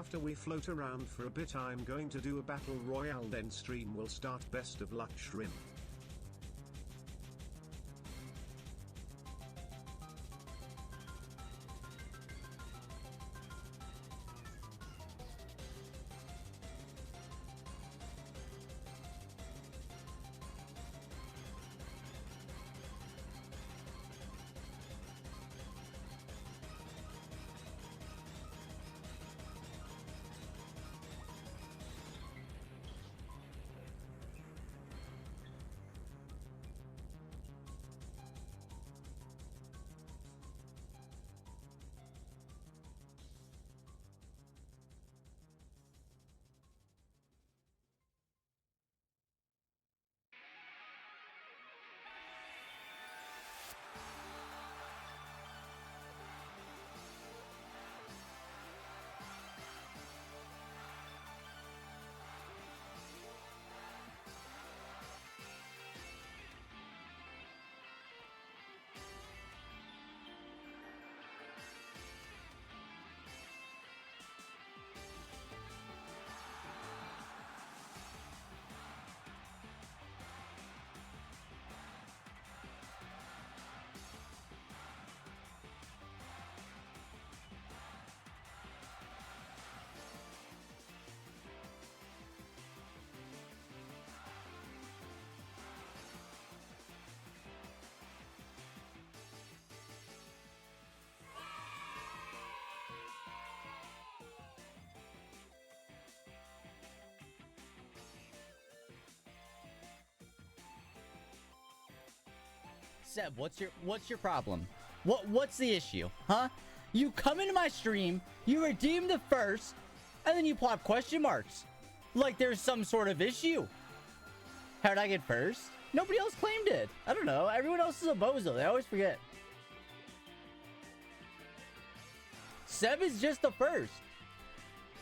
After we float around for a bit, I'm going to do a battle royale, then stream will start. Best of luck, Shrimp. Seb, what's your problem? What's the issue? Huh? You come into my stream, you redeem the first, and then you plop question marks. Like there's some sort of issue. How did I get first? Nobody else claimed it. I don't know. Everyone else is a bozo. They always forget. Seb is just the first.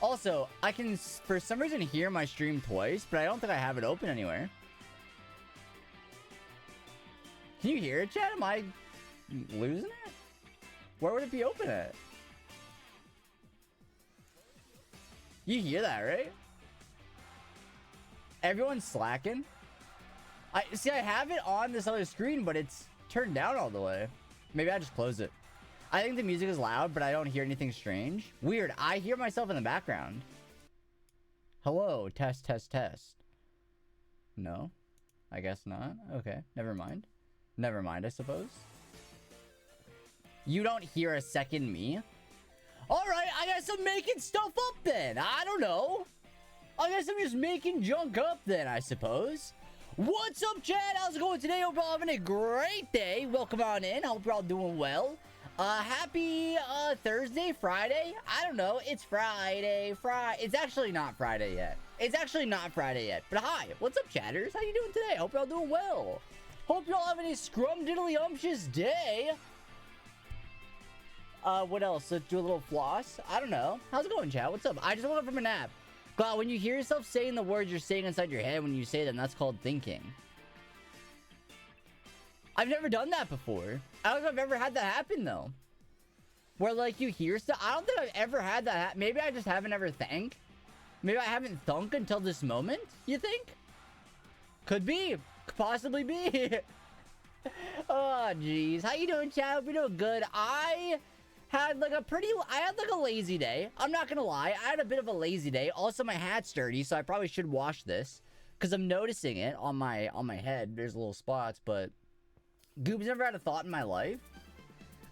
Also, I can for some reason hear my stream twice, but I don't think I have it open anywhere. Can you hear it, chat? Am I losing it? Where would it be open at? You hear that, right? Everyone's slacking. I have it on this other screen, but it's turned down all the way. Maybe I just close it. I think the music is loud, but I don't hear anything strange. Weird. I hear myself in the background. Hello, test, test, test. No, I guess not. Okay, never mind. Never mind, I suppose. You don't hear a second me? Alright, I guess I'm making stuff up then. I don't know. I guess I'm just making junk up then, I suppose. What's up, chat? How's it going today? Hope you're all having a great day. Welcome on in. Hope you're all doing well. Happy Thursday, Friday? I don't know. It's Friday. It's actually not Friday yet. It's actually not Friday yet. But hi, what's up, chatters? How you doing today? Hope you're all doing well. Hope you're all having a scrum-diddly-umptious day. What else? Let's do a little floss. I don't know. How's it going, chat? What's up? I just woke up from a nap. God, when you hear yourself saying the words you're saying inside your head when you say them, that's called thinking. I've never done that before. I don't think I've ever had that happen, though. Where, like, you hear stuff. I don't think I've ever had that happen. Maybe I just haven't ever think. Maybe I haven't thunk until this moment, you think? Could be. Could possibly be. Oh, jeez. How you doing, chat? Hope you're doing good. I had like a lazy day. I'm not gonna lie. I had a bit of a lazy day. Also, my hat's dirty, so I probably should wash this. Because I'm noticing it on my head. There's little spots, but Goob's never had a thought in my life.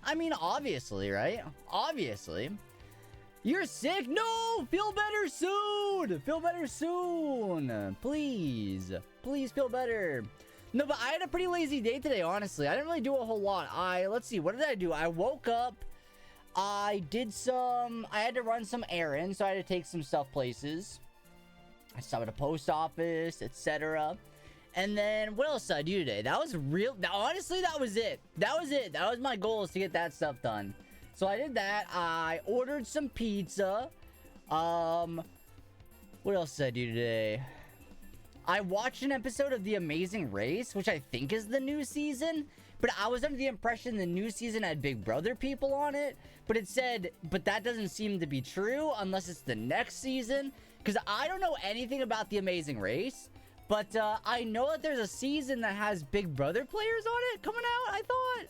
I mean, obviously, right? Obviously. You're sick? No! Feel better soon! Feel better soon! Please. Please feel better. No, but I had a pretty lazy day today, honestly. I didn't really do a whole lot. Let's see. What did I do? I woke up. I had to run some errands, so I had to take some stuff places. I stopped at a post office, etc. And then, what else did I do today? That was honestly, that was it. That was it. That was my goal, is to get that stuff done. So I did that. I ordered some pizza. What else did I do today? I watched an episode of The Amazing Race, which I think is the new season, but I was under the impression the new season had Big Brother people on it, but it said, but that doesn't seem to be true unless it's the next season, because I don't know anything about The Amazing Race, but I know that there's a season that has Big Brother players on it coming out, I thought.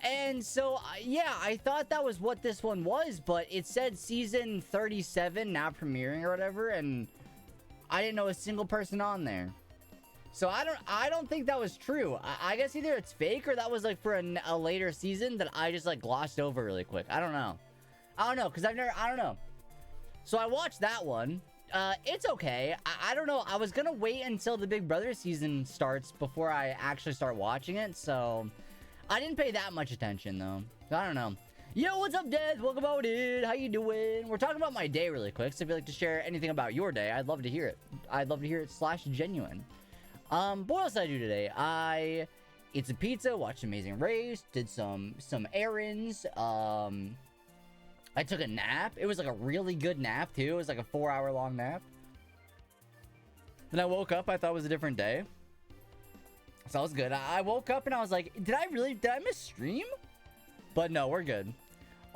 And so, yeah, I thought that was what this one was, but it said season 37 now premiering or whatever, and I didn't know a single person on there. So I don't think that was true. I guess either it's fake or that was like for a later season that I just like glossed over really quick. I don't know. I don't know, because I don't know. So I watched that one. It's okay. I don't know. I was gonna wait until the Big Brother season starts before I actually start watching it, so I didn't pay that much attention though. I don't know. Yo, what's up, Death? Welcome out, dude. How you doing? We're talking about my day really quick, so if you'd like to share anything about your day, I'd love to hear it. I'd love to hear it /genuine. What else did I do today? I ate some pizza, watched Amazing Race, did some errands. I took a nap. It was like a really good nap too. It was like a 4-hour long nap. Then I woke up. I thought it was a different day. So that was good. I woke up and I was like, did I miss stream? But no, we're good.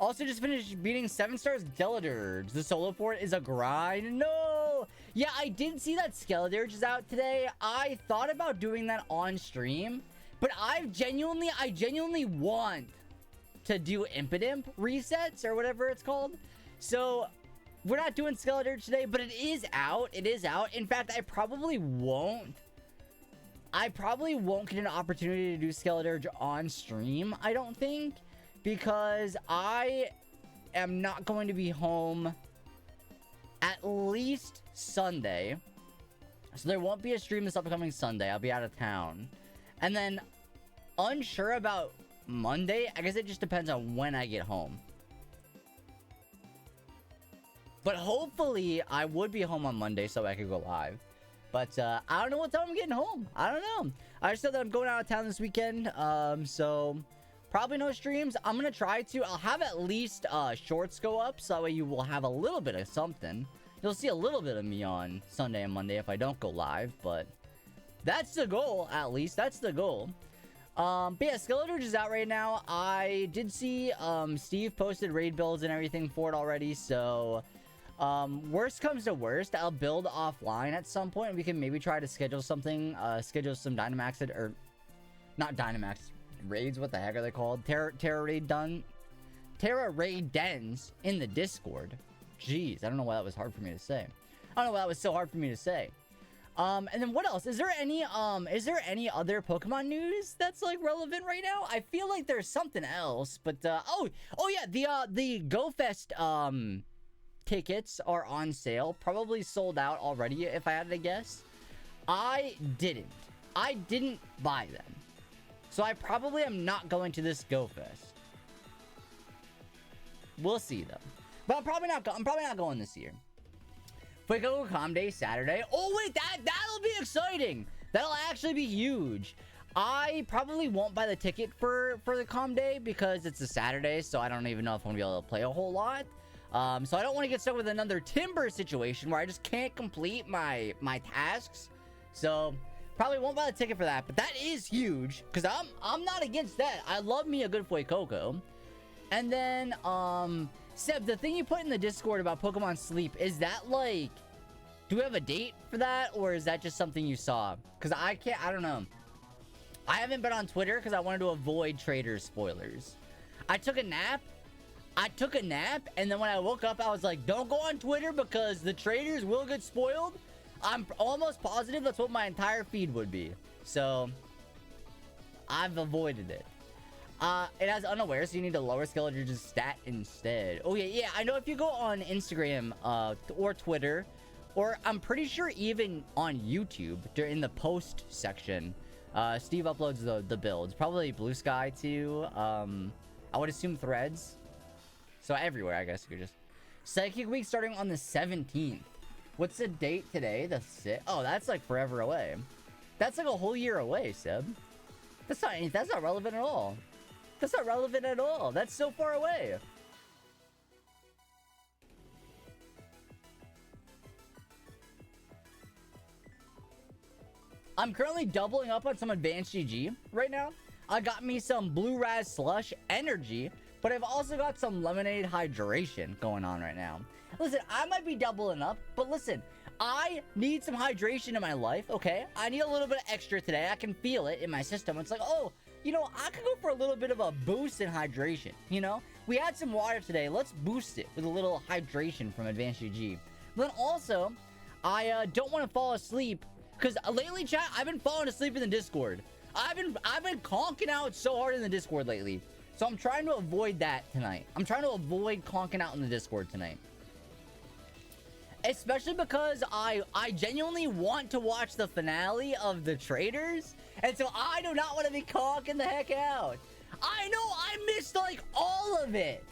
Also just finished beating 7 stars Skeledirge. The solo port is a grind. No! Yeah, I did see that Skeledirge is out today. I thought about doing that on stream, but I genuinely want to do Impidimp resets or whatever it's called. So we're not doing Skeledirge today, but it is out. It is out. In fact, I probably won't get an opportunity to do Skeledirge on stream, I don't think, because I am not going to be home at least Sunday. So there won't be a stream this upcoming Sunday. I'll be out of town. And then unsure about Monday. I guess it just depends on when I get home. But hopefully I would be home on Monday so I could go live. But I don't know what time I'm getting home. I don't know. I just know that I'm going out of town this weekend. So probably no streams. I'm going to try to. I'll have at least shorts go up. So that way you will have a little bit of something. You'll see a little bit of me on Sunday and Monday if I don't go live. But that's the goal, at least. That's the goal. But yeah, Skeledirge is out right now. I did see Steve posted raid builds and everything for it already. So worst comes to worst, I'll build offline at some point. We can maybe try to schedule something, schedule some Dynamax, or not Dynamax raids. What the heck are they called? Terra raid dens in the Discord. Jeez, I don't know why that was hard for me to say. I don't know why that was so hard for me to say. And then what else? Is there any other Pokemon news that's like relevant right now? I feel like there's something else, but oh yeah, the GoFest tickets are on sale. Probably sold out already if I had to guess. I didn't buy them. So I probably am not going to this GoFest. We'll see though. But I'm probably not going this year. Fuecoco Calm Day Saturday. Oh wait, that'll be exciting. That'll actually be huge. I probably won't buy the ticket for the Calm Day because it's a Saturday, so I don't even know if I'm gonna be able to play a whole lot. So I don't want to get stuck with another Timber situation where I just can't complete my tasks. So probably won't buy the ticket for that, but that is huge because I'm not against that. I love me a good Fuecoco. And then Seb, the thing you put in the Discord about Pokemon Sleep, is that like, do we have a date for that, or is that just something you saw? Because I don't know. I haven't been on Twitter because I wanted to avoid trader spoilers. I took a nap, and then when I woke up, I was like, don't go on Twitter because the traders will get spoiled. I'm almost positive that's what my entire feed would be. So I've avoided it. It has unaware, so you need to lower Skeledirge's stat instead. Oh yeah, I know if you go on Instagram, or Twitter, or I'm pretty sure even on YouTube, in the post section, Steve uploads the builds. Probably Blue Sky too. I would assume Threads. So everywhere, I guess you could just. Psychic Week starting on the 17th. What's the date today? The 6th. Oh, that's like forever away. That's like a whole year away, Seb. That's not relevant at all. That's not relevant at all. That's so far away. I'm currently doubling up on some advanced GG right now. I got me some Blue Raz Slush Energy, but I've also got some Lemonade Hydration going on right now. Listen, I might be doubling up, but listen, I need some hydration in my life, okay? I need a little bit of extra today. I can feel it in my system. It's like, oh, you know, I could go for a little bit of a boost in hydration, you know? We had some water today. Let's boost it with a little hydration from Advanced GG. Then also, I don't want to fall asleep, because lately, chat, I've been falling asleep in the Discord. I've been conking out so hard in the Discord lately. So I'm trying to avoid that tonight. I'm trying to avoid conking out in the Discord tonight. Especially because I genuinely want to watch the finale of the Traders. And so I do not want to be conking the heck out. I know I missed like all of it.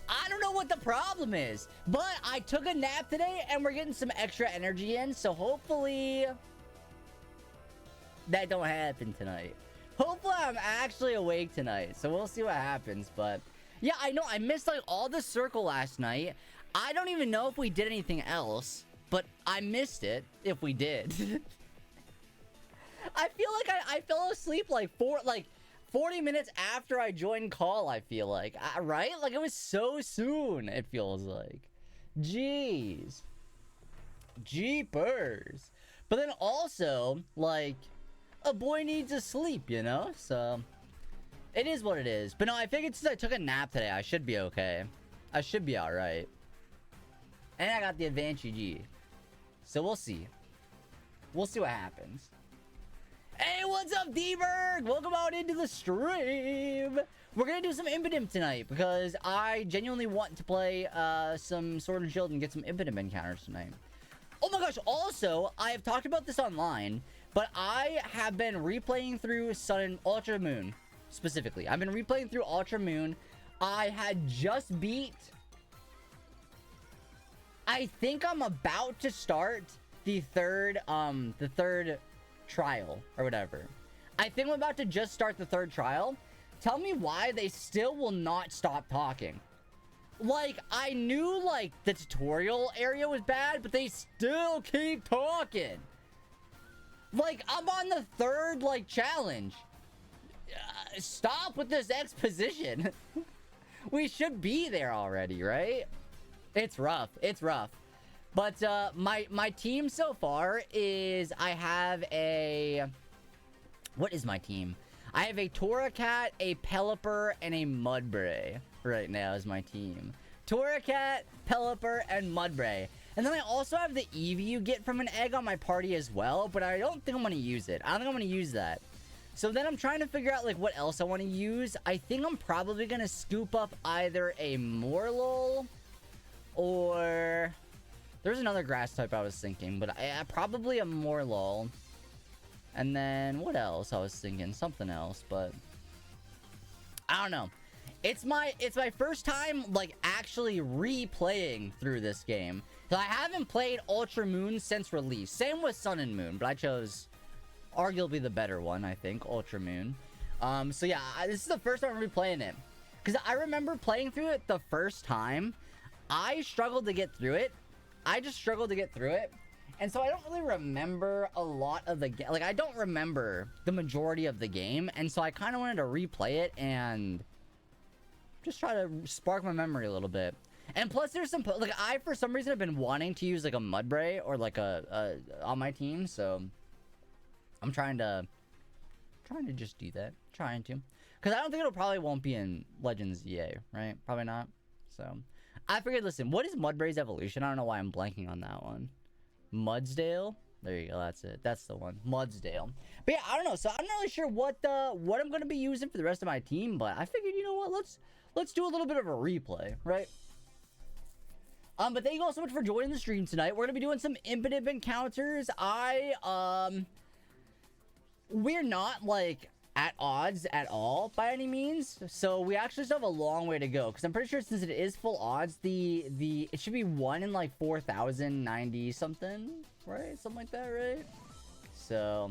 I don't know what the problem is. But I took a nap today and we're getting some extra energy in. So hopefully that don't happen tonight. Hopefully I'm actually awake tonight. So we'll see what happens. But yeah, I know I missed like all the circle last night. I don't even know if we did anything else, but I missed it if we did. I feel like I fell asleep like 40 minutes after I joined call, I feel like. Right? Like it was so soon, it feels like. Jeez. Jeepers. But then also, like, a boy needs to sleep, you know? So, it is what it is. But no, I figured since I took a nap today, I should be okay. I should be alright. And I got the advanced GG. So we'll see. We'll see what happens. Hey, what's up, D-Berg? Welcome out into the stream. We're gonna do some Impidimp tonight because I genuinely want to play some Sword and Shield and get some Impidimp encounters tonight. Oh my gosh, also, I have talked about this online, but I have been replaying through Sun and Ultra Moon, specifically. I've been replaying through Ultra Moon. I had just beat... I think I'm about to start the third trial or whatever. I think I'm about to just start the third trial. Tell me why they still will not stop talking. Like, I knew, like, the tutorial area was bad, but they still keep talking. Like, I'm on the third, like, challenge. Stop with this exposition. We should be there already, right? It's rough. It's rough. But my team so far is I have a... What is my team? I have a Torracat, a Pelipper, and a Mudbray right now is my team. Torracat, Pelipper, and Mudbray. And then I also have the Eevee you get from an egg on my party as well, but I don't think I'm going to use it. I don't think I'm going to use that. So then I'm trying to figure out, like, what else I want to use. I think I'm probably going to scoop up either a Morlul or... There's another grass type I was thinking, but probably a Morlul. And then, what else I was thinking? Something else, but... I don't know. It's my first time, like, actually replaying through this game. So I haven't played Ultra Moon since release. Same with Sun and Moon, but I chose arguably the better one, I think, Ultra Moon. So yeah, this is the first time I'm replaying it. Because I remember playing through it the first time. I struggled to get through it. I just struggled to get through it. And so I don't really remember a lot of the game. Like, I don't remember the majority of the game. And so I kind of wanted to replay it and just try to spark my memory a little bit. And plus, there's some... Like, I, for some reason, have been wanting to use, like, a Mudbray or, like, on my team. So I'm trying to just do that. Trying to. Because I don't think it'll probably won't be in Legends EA, right? Probably not. So... I figured, listen, what is Mudbray's evolution? I don't know why I'm blanking on that one. Mudsdale? There you go, that's it. That's the one. Mudsdale. But yeah, I don't know. So I'm not really sure what I'm going to be using for the rest of my team, but I figured, you know what, let's do a little bit of a replay, right? But thank you all so much for joining the stream tonight. We're going to be doing some Impidimp encounters. We're not, like, at odds at all by any means, so we actually still have a long way to go, because I'm pretty sure since it is full odds, it should be 1 in like 4,090 something, right? Something like that, right? So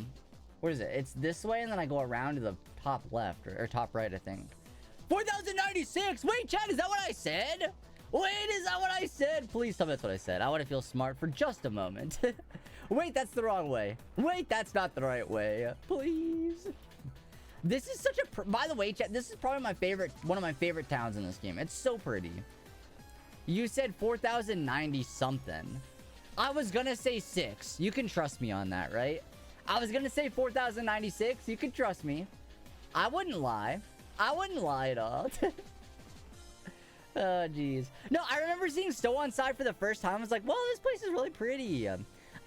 what is it? It's this way, and then I go around to the top left or top right, I think. 4,096. Wait, chat, is that what I said? Wait, is that what I said? Please tell me that's what I said. I want to feel smart for just a moment. Wait, that's the wrong way. Wait, that's not the right way. Please. This is such a... By the way, chat, this is probably my favorite... One of my favorite towns in this game. It's so pretty. You said 4,090 something. I was gonna say 6. You can trust me on that, right? I was gonna say 4,096. You can trust me. I wouldn't lie. I wouldn't lie at all. Oh, jeez. No, I remember seeing Stow on Side for the first time. I was like, well, this place is really pretty.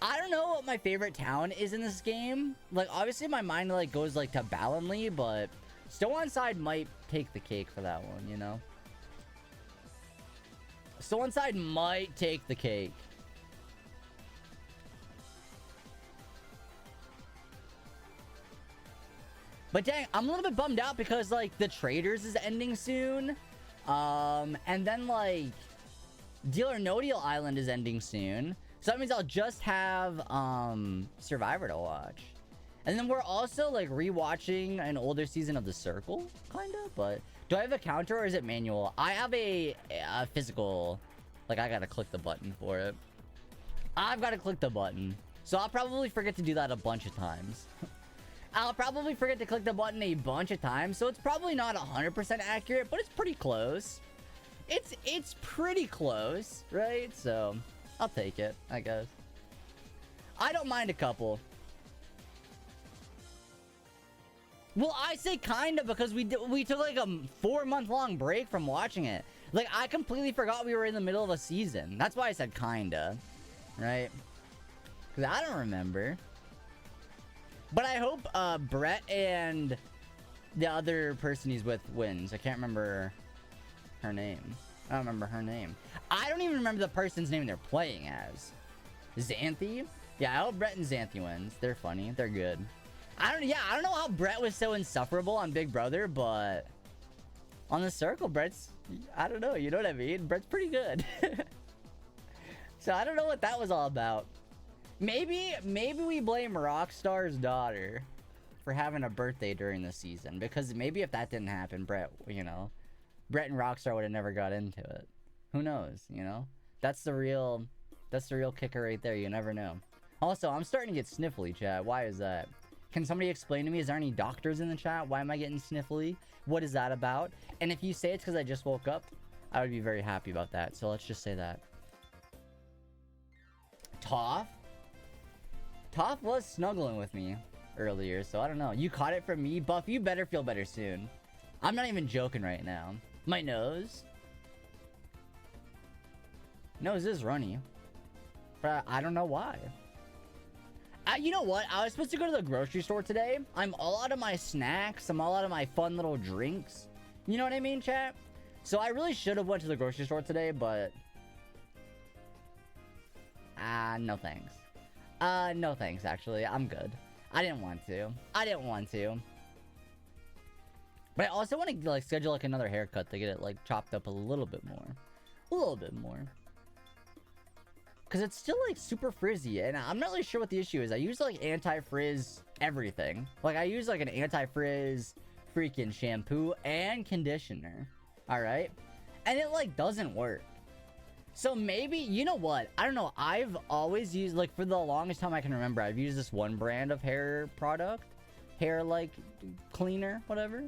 I don't know what my favorite town is in this game. Like, obviously, my mind, like, goes, like, to Ballinley, but Stow on Side might take the cake for that one, you know? Stow on Side might take the cake. But dang, I'm a little bit bummed out because, like, the Traders is ending soon. And then, like, Deal or No Deal Island is ending soon. So that means I'll just have, Survivor to watch. And then we're also, like, rewatching an older season of The Circle, kind of. But do I have a counter or is it manual? I have a physical, like, I gotta click the button for it. I've gotta click the button. So I'll probably forget to do that a bunch of times. I'll probably forget to click the button a bunch of times, so it's probably not 100% accurate, but it's pretty close. It's pretty close, right? So, I'll take it, I guess. I don't mind a couple. Well, I say kinda because we took like a 4-month-long break from watching it. Like, I completely forgot we were in the middle of a season. That's why I said kinda, right? Because I don't remember. But I hope Brett and the other person he's with wins. I can't remember her name. I don't remember her name. I don't even remember the person's name they're playing as. Xanthi? Yeah, I hope Brett and Xanthi wins. They're funny. They're good. I don't know how Brett was so insufferable on Big Brother, but on The Circle, Brett's... I don't know. You know what I mean? Brett's pretty good. So I don't know what that was all about. Maybe we blame Rockstar's daughter for having a birthday during the season. Because maybe if that didn't happen, Brett, you know, Brett and Rockstar would have never got into it. Who knows, you know? That's the real kicker right there. You never know. Also, I'm starting to get sniffly, chat. Why is that? Can somebody explain to me? Is there any doctors in the chat? Why am I getting sniffly? What is that about? And if you say it's because I just woke up, I would be very happy about that. So let's just say that. Toph? Toph was snuggling with me earlier, so I don't know. You caught it from me? Buff, you better feel better soon. I'm not even joking right now. My nose? Nose is runny. But I don't know why. You know what? I was supposed to go to the grocery store today. I'm all out of my snacks. I'm all out of my fun little drinks. You know what I mean, chat? So I really should have went to the grocery store today, but... no thanks. No thanks, actually. I'm good. I didn't want to. But I also want to, like, schedule, like, another haircut to get it, like, chopped up a little bit more. Because it's still, like, super frizzy, and I'm not really sure what the issue is. I use, like, anti-frizz everything. Like, I use, like, an anti-frizz freaking shampoo and conditioner. Alright? And it, like, doesn't work. So maybe, you know what? I don't know. I've always used, like, for the longest time I can remember, I've used this one brand of hair product. Hair, like, cleaner, whatever.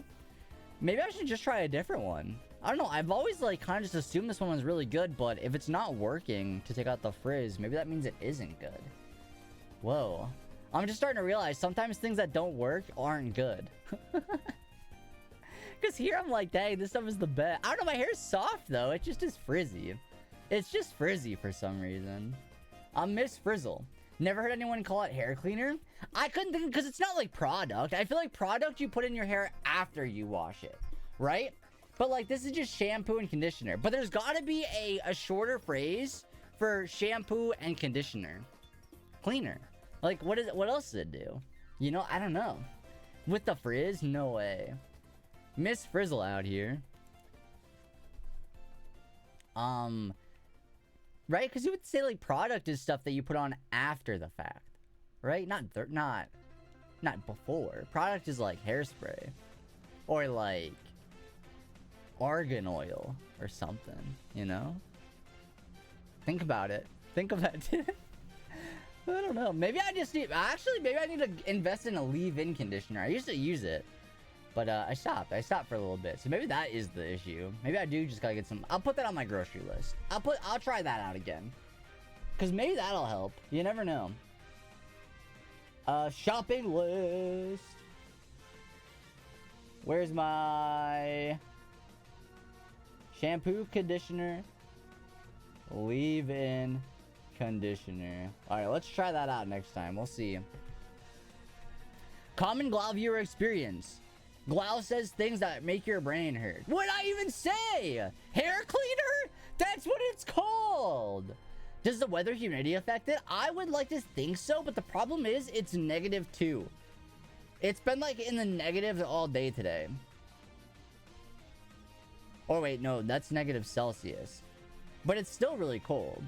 Maybe I should just try a different one. I don't know. I've always, like, kind of just assumed this one was really good, but if it's not working to take out the frizz, maybe that means it isn't good. Whoa. I'm just starting to realize sometimes things that don't work aren't good. Because here I'm like, dang, this stuff is the best. I don't know. My hair's soft, though. It just is frizzy. It's just frizzy for some reason. Miss Frizzle. Never heard anyone call it hair cleaner. I couldn't think, because it's not like product. I feel like product you put in your hair after you wash it, right? But like this is just shampoo and conditioner. But there's got to be a shorter phrase for shampoo and conditioner. Cleaner. Like what else does it do? You know, I don't know. With the frizz? No way. Miss Frizzle out here. Right? Because you would say, like, product is stuff that you put on after the fact. Right? Not before. Product is, like, hairspray. Or, like, argan oil. Or something. You know? Think about it. Think about it. I don't know. Maybe I just need... Actually, maybe I need to invest in a leave-in conditioner. I used to use it. But I stopped. I stopped for a little bit. So maybe that is the issue. Maybe I do just gotta get some... I'll put that on my grocery list. I'll try that out again. Because maybe that'll help. You never know. Shopping list. Where's my... shampoo, conditioner, leave-in conditioner. Alright, let's try that out next time. We'll see. Common Glow viewer experience. Glow says things that make your brain hurt. What'd I even say? Hair cleaner? That's what it's called. Does the weather humidity affect it? I would like to think so, but the problem is it's -2. It's been like in the negatives all day today. Oh wait, no, that's -Celsius. But it's still really cold.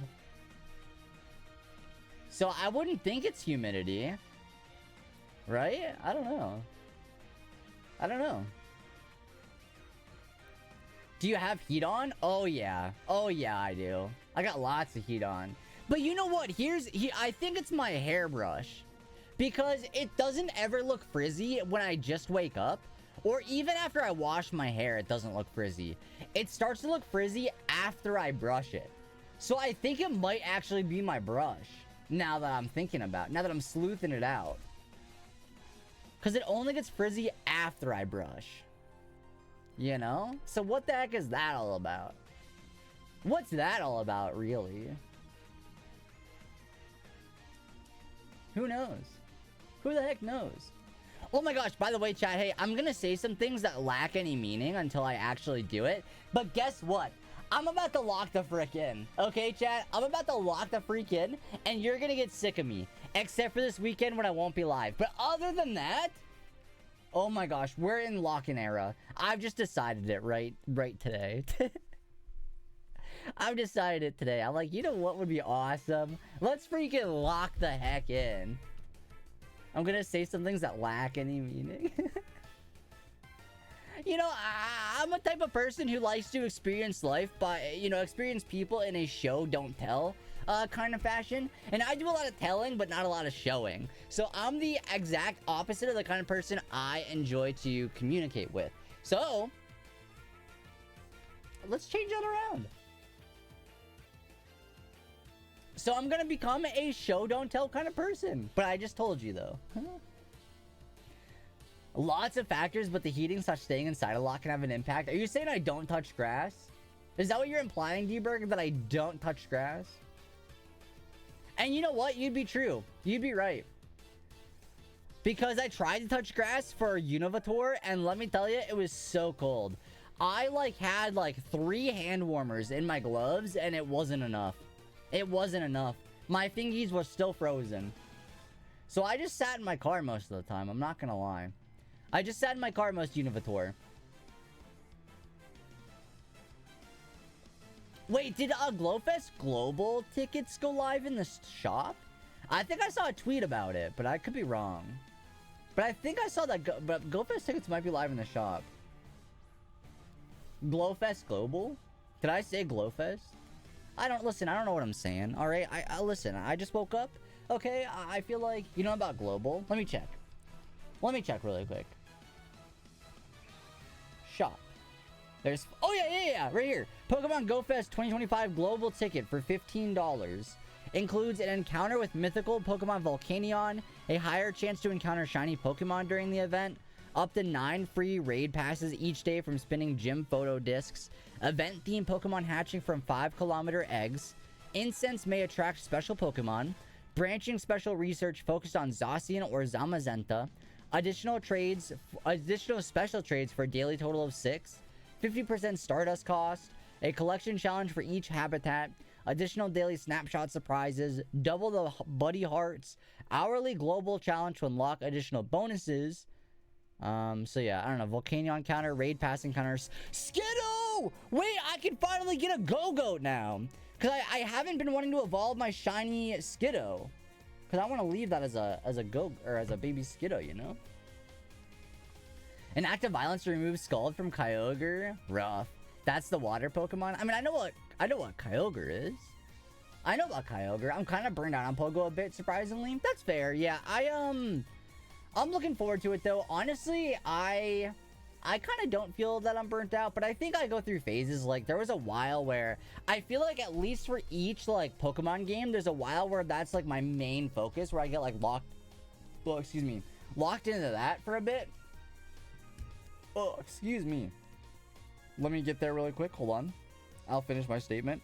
So I wouldn't think it's humidity. Right? I don't know. I don't know. Do you have heat on? Oh yeah. Oh yeah, I do. I got lots of heat on. But you know what? I think it's my hairbrush. Because it doesn't ever look frizzy when I just wake up. Or even after I wash my hair, it doesn't look frizzy. It starts to look frizzy after I brush it. So I think it might actually be my brush. Now that I'm thinking about it. Now that I'm sleuthing it out. Because it only gets frizzy after I brush. You know? So what the heck is that all about? What's that all about, really? Who knows? Who the heck knows? Oh my gosh, by the way, chat, hey, I'm gonna say some things that lack any meaning until I actually do it. But guess what? I'm about to lock the frick in. Okay, chat? I'm about to lock the freak in, and you're gonna get sick of me. Except for this weekend when I won't be live. But other than that, oh my gosh, we're in lock-in era. I've just decided it right today. I've decided it today. I'm like, you know what would be awesome? Let's freaking lock the heck in. I'm gonna say some things that lack any meaning. You know, I'm a type of person who likes to experience life by, you know, experience people in a show, don't tell kind of fashion. And I do a lot of telling, but not a lot of showing. So I'm the exact opposite of the kind of person I enjoy to communicate with. So, let's change that around. So I'm gonna become a show, don't tell kind of person. But I just told you, though. Lots of factors, but the heating / staying inside a lot can have an impact. Are you saying I don't touch grass? Is that what you're implying, D-Berg? That I don't touch grass? And you know what? You'd be true. You'd be right. Because I tried to touch grass for Univator, and let me tell you, it was so cold. I, had, 3 hand warmers in my gloves, and it wasn't enough. It wasn't enough. My fingies were still frozen. So I just sat in my car most of the time. I'm not gonna lie. I just sat in my car most Univator. Wait, did Glowfest Global tickets go live in the shop? I think I saw a tweet about it, but I could be wrong. But I think I saw that but Glowfest tickets might be live in the shop. Glowfest Global? Did I say Glowfest? I don't know what I'm saying. All right, I listen. I just woke up. Okay, I feel like you know about Global. Let me check. Let me check really quick. Shop. There's yeah, right here. Pokemon Go Fest 2025 Global Ticket for $15. Includes an encounter with mythical Pokemon Volcanion, a higher chance to encounter shiny Pokemon during the event, up to 9 free raid passes each day from spinning gym photo discs, event-themed Pokemon hatching from 5-kilometer eggs, incense may attract special Pokemon, branching special research focused on Zacian or Zamazenta, additional special trades for a daily total of 6, 50% Stardust cost, a collection challenge for each habitat, additional daily snapshot surprises, double the buddy hearts, hourly global challenge to unlock additional bonuses. So yeah, I don't know, Volcanion counter, raid pass encounters. Skiddo! Wait, I can finally get a Go-Goat now. Because I haven't been wanting to evolve my shiny Skiddo. Because I want to leave that as a baby Skiddo, you know? An act of violence to remove Scald from Kyogre. Rough. That's the water Pokemon. I mean, I know what Kyogre is. I know about Kyogre. I'm kind of burned out on Pogo a bit, surprisingly. That's fair. Yeah, I'm looking forward to it, though. Honestly, I kind of don't feel that I'm burnt out, but I think I go through phases. Like, there was a while where I feel like at least for each, like, Pokemon game, there's a while where that's, like, my main focus, where I get, like, locked into that for a bit. Oh, excuse me. Let me get there really quick. Hold on. I'll finish my statement.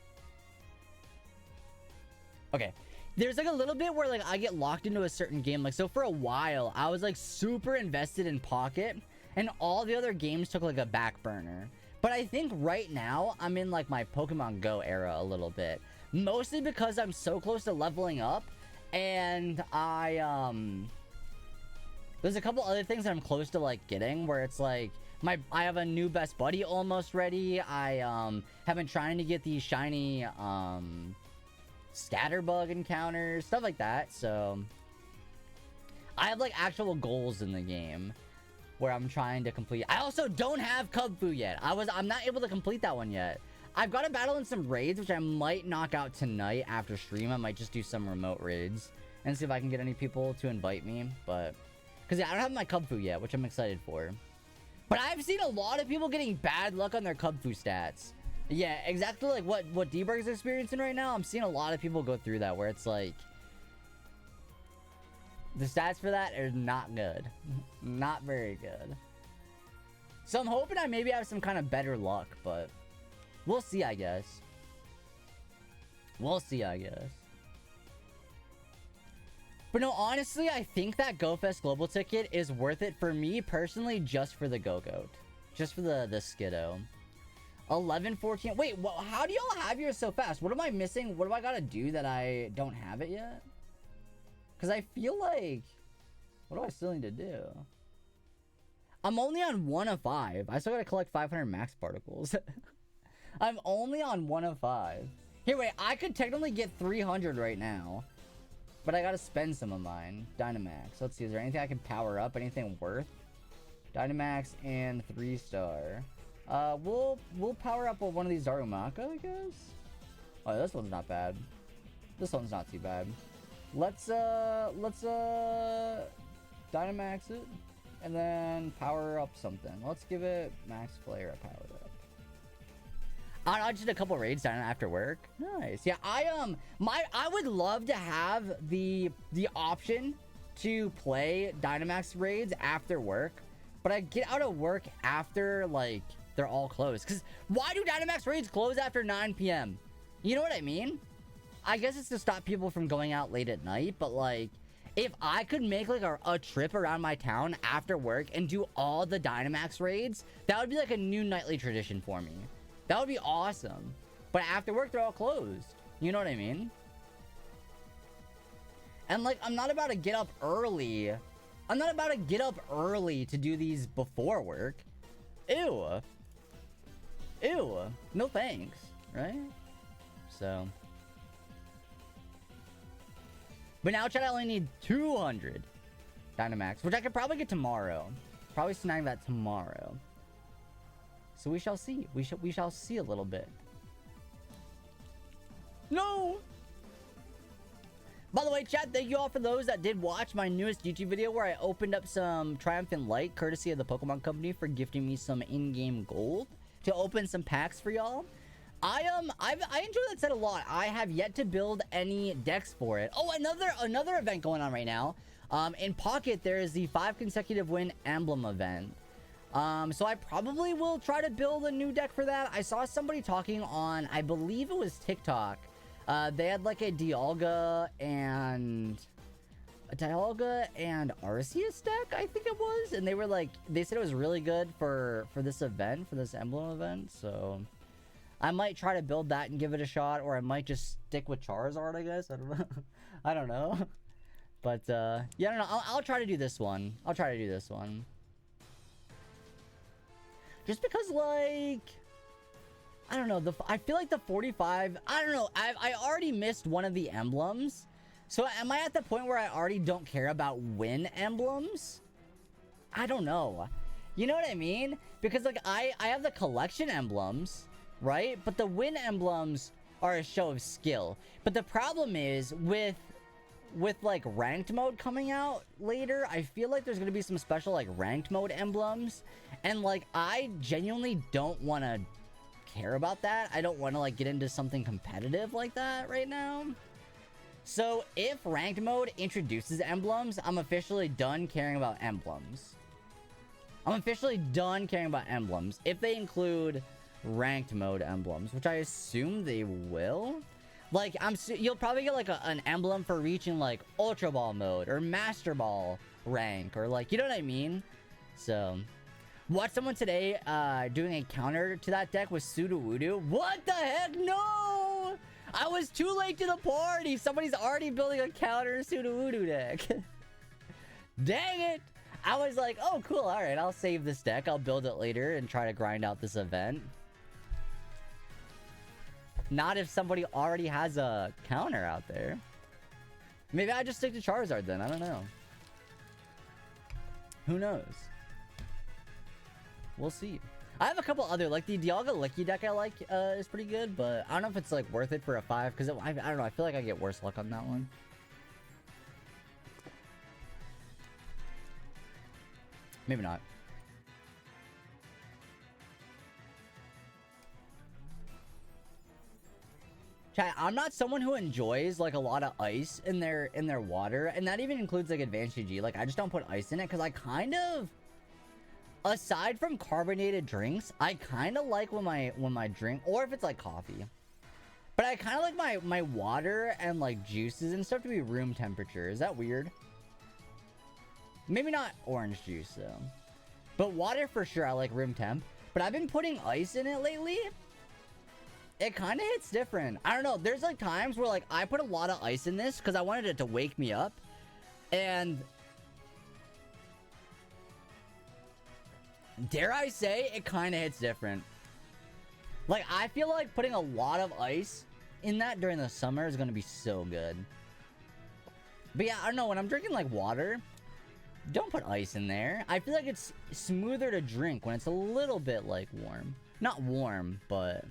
Okay. There's like a little bit where like I get locked into a certain game. Like, so for a while, I was like super invested in Pocket, and all the other games took like a back burner. But I think right now I'm in like my Pokemon Go era a little bit. Mostly because I'm so close to leveling up, and there's a couple other things that I'm close to like getting where it's like I have a new best buddy almost ready. I have been trying to get these shiny scatterbug encounters, stuff like that. So I have like actual goals in the game where I'm trying to complete. I also don't have Cub Fu yet. I'm not able to complete that one yet. I've got a battle in some raids, which I might knock out tonight after stream. I might just do some remote raids and see if I can get any people to invite me. But because yeah, I don't have my Cub Fu yet, which I'm excited for. But I've seen a lot of people getting bad luck on their Cub Fu stats. Yeah, exactly like what D-Burg's experiencing right now. I'm seeing a lot of people go through that where it's like the stats for that are not good. Not very good. So I'm hoping I maybe have some kind of better luck, but we'll see, I guess. We'll see, I guess. But no, honestly, I think that GoFest Global ticket is worth it for me personally, just for the Go-Goat. Just for the Skiddo. 11, 14. Wait, how do y'all have yours so fast? What am I missing? What do I gotta do that I don't have it yet? Because I feel like... What do I still need to do? I'm only on 1 of 5. I still gotta collect 500 max particles. I'm only on 1 of 5. Here, wait. I could technically get 300 right now. But I gotta spend some of mine. Dynamax. Let's see. Is there anything I can power up? Anything worth? Dynamax and 3-star. We'll power up one of these Darumaka, I guess. Oh, this one's not bad. This one's not too bad. Let's Dynamax it and then power up something. Let's give it Max Player a power up. I just did a couple raids down after work. Nice. Yeah, I would love to have the option to play Dynamax raids after work, but I get out of work after like they're all closed. Because why do Dynamax raids close after 9 p.m.? You know what I mean? I guess it's to stop people from going out late at night, but like, if I could make like a trip around my town after work and do all the Dynamax raids, that would be like a new nightly tradition for me. That would be awesome. But after work, they're all closed. You know what I mean? And like, I'm not about to get up early. I'm not about to get up early to do these before work. Ew. Ew. No thanks. Right? So. But now, chat, I only need 200 Dynamax, which I could probably get tomorrow. Probably snag that tomorrow. So we shall see. We shall see a little bit. No! By the way, chat, thank you all for those that did watch my newest YouTube video where I opened up some Triumphant Light, courtesy of the Pokemon Company, for gifting me some in-game gold to open some packs for y'all. I enjoy that set a lot. I have yet to build any decks for it. Oh, another event going on right now. In Pocket, there is the 5 consecutive win emblem event. So I probably will try to build a new deck for that. I saw somebody talking on, I believe it was TikTok. They had like a Dialga and Arceus deck, I think it was. And they were like, they said it was really good for this event, for this emblem event. So I might try to build that and give it a shot, or I might just stick with Charizard, I guess. I don't know. I don't know. But yeah, I don't know. I'll try to do this one. I'll try to do this one. Just because, like, I don't know, I feel like the 45, I don't know, I already missed one of the emblems. So am I at the point where I already don't care about win emblems? I don't know. You know what I mean? Because, like, I have the collection emblems, right? But the win emblems are a show of skill. But the problem is with like ranked mode coming out later, I feel like there's gonna be some special like ranked mode emblems, and like I genuinely don't want to care about that. I don't want to like get into something competitive like that right now. So if ranked mode introduces emblems, I'm officially done caring about emblems. I'm officially done caring about emblems if they include ranked mode emblems, which I assume they will. Like, you'll probably get like an emblem for reaching like Ultra Ball mode or Master Ball rank, or like, you know what I mean? So, watch someone today doing a counter to that deck with Sudowoodo. What the heck? No! I was too late to the party. Somebody's already building a counter Sudowoodo deck. Dang it! I was like, oh, cool. All right, I'll save this deck. I'll build it later and try to grind out this event. Not if somebody already has a counter out there. Maybe I just stick to Charizard then. I don't know. Who knows? We'll see. I have a couple other, like the Dialga Licky deck I like is pretty good, but I don't know if it's like worth it for a 5, because I don't know. I feel like I get worse luck on that one. Maybe not. Chat, I'm not someone who enjoys like a lot of ice in their water, and that even includes like Advanced GG. Like, I just don't put ice in it because I kind of, aside from carbonated drinks, I kind of like when my drink, or if it's like coffee, but I kind of like my water and like juices and stuff to be room temperature. Is that weird? Maybe not orange juice though, but water for sure I like room temp. But I've been putting ice in it lately. It kind of hits different. I don't know. There's like times where like I put a lot of ice in this because I wanted it to wake me up, and dare I say, it kind of hits different. Like, I feel like putting a lot of ice in that during the summer is going to be so good. But yeah, I don't know. When I'm drinking like water, don't put ice in there. I feel like it's smoother to drink when it's a little bit like warm. Not warm, but...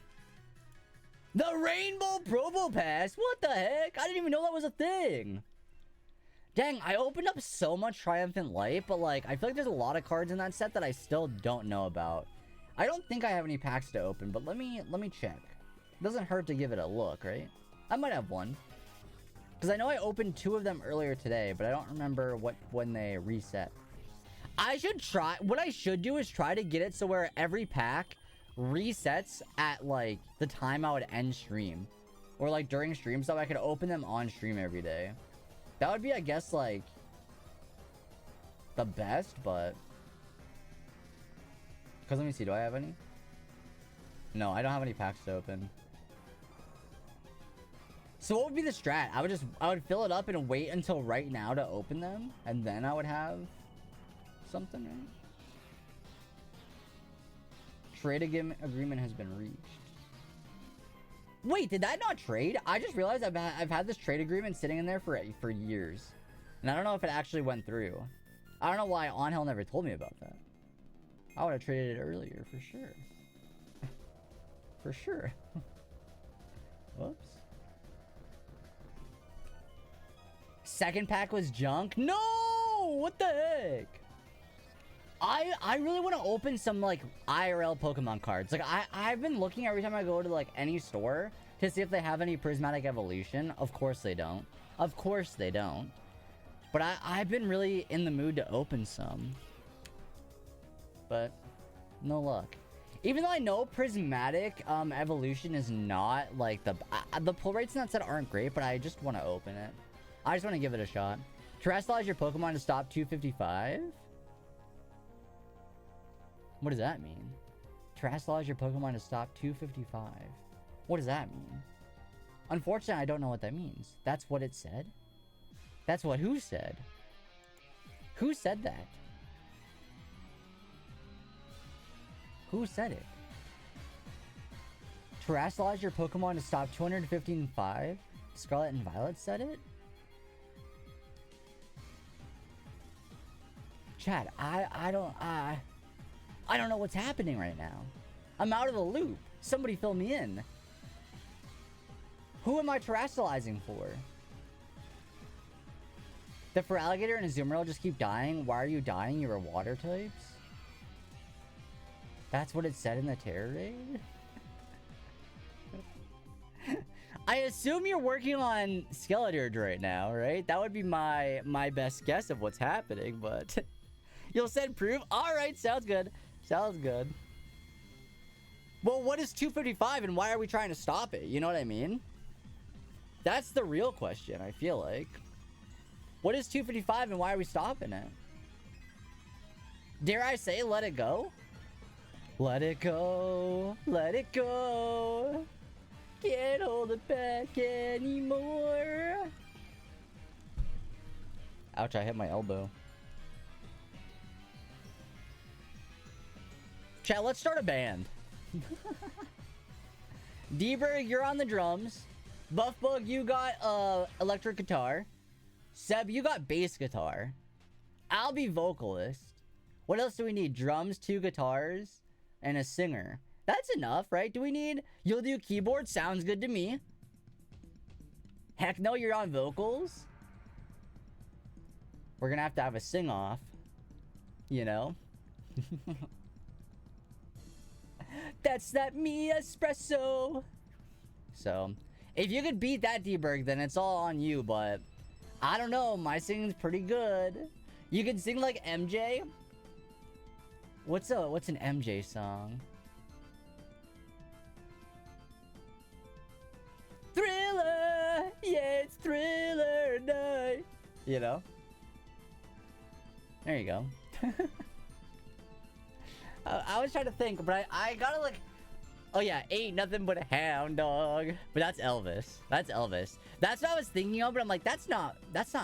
The Rainbow Probo Pass? What the heck? I didn't even know that was a thing. Dang, I opened up so much Triumphant Light, but like, I feel like there's a lot of cards in that set that I still don't know about. I don't think I have any packs to open, but let me check. Doesn't hurt to give it a look, right? I might have one. Because I know I opened 2 of them earlier today, but I don't remember when they reset. I should try... What I should do is try to get it so where every pack resets at, like, the time I would end stream. Or, like, during stream, so I could open them on stream every day. That would be, I guess, like, the best, but... Because let me see, do I have any? No, I don't have any packs to open. So what would be the strat? I would fill it up and wait until right now to open them, and then I would have something, right? Trade agreement has been reached. Wait, did that not trade? I just realized I've had this trade agreement sitting in there for years, and I don't know if it actually went through. I don't know why Onhell never told me about that. I would have traded it earlier for sure. For sure. Whoops. Second pack was junk? No! What the heck? I really want to open some, like, IRL Pokemon cards. Like, I've been looking every time I go to, like, any store to see if they have any Prismatic Evolution. Of course they don't. Of course they don't. But I've been really in the mood to open some. But, no luck. Even though I know Prismatic Evolution is not, like, the pull rates in that set aren't great, but I just want to open it. I just want to give it a shot. Terrestrialize your Pokemon to stop 255? What does that mean? Terrestrialize your Pokemon to stop 255. What does that mean? Unfortunately, I don't know what that means. That's what it said? That's what who said? Who said that? Who said it? Terrestrialize your Pokemon to stop 215.5? Scarlet and Violet said it? Chad, I don't know what's happening right now. I'm out of the loop. Somebody fill me in. Who am I terrestrializing for? The for alligator and Azumarill just keep dying. Why are you dying? You were water types? That's what it said in the terror raid? I assume you're working on Skeledirge right now, right? That would be my best guess of what's happening, but... You'll send proof? Alright, sounds good. Sounds good. Well, what is 255 and why are we trying to stop it? You know what I mean? That's the real question, I feel like. What is 255 and why are we stopping it? Dare I say let it go? Let it go. Let it go. Can't hold it back anymore. Ouch, I hit my elbow. Chat, let's start a band. D-Berg, you're on the drums. Buffbug, you got electric guitar. Seb, you got bass guitar. I'll be vocalist. What else do we need? Drums, 2 guitars, and a singer. That's enough, right? Do we need... You'll do keyboard? Sounds good to me. Heck no, you're on vocals. We're gonna have to have a sing-off. You know? That's that me espresso. So, if you could beat that D-Berg, then it's all on you, but... I don't know, my singing's pretty good. You can sing like MJ. What's an MJ song? Thriller, yeah, it's Thriller night. You know? There you go. I was trying to think, but I gotta like... Oh yeah, ain't nothing but a hound dog. But that's Elvis. That's Elvis. That's what I was thinking of, but I'm like, that's not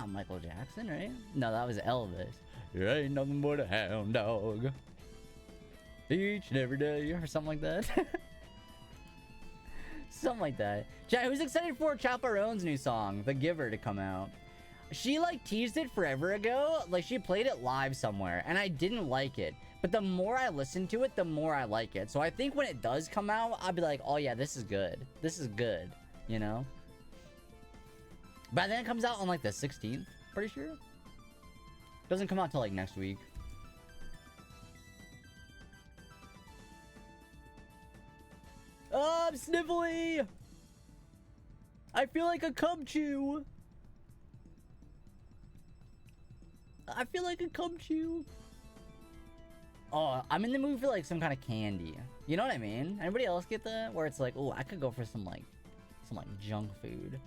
Michael Jackson, right? No, that was Elvis. There ain't nothing but a hound dog. Each and every day, or something like that. Something like that. Chat, who's excited for Chaperone's new song, The Giver, to come out? She like teased it forever ago. Like she played it live somewhere, and I didn't like it. But the more I listen to it, the more I like it. So I think when it does come out, I'll be like, oh yeah, this is good. This is good, you know? But then it comes out on like the 16th, pretty sure. Doesn't come out till like next week. Oh, I'm sniffly! I feel like a cum chew. I feel like a cum chew. Oh, I'm in the mood for like some kind of candy. You know what I mean? Anybody else get that? Where it's like, oh, I could go for some junk food.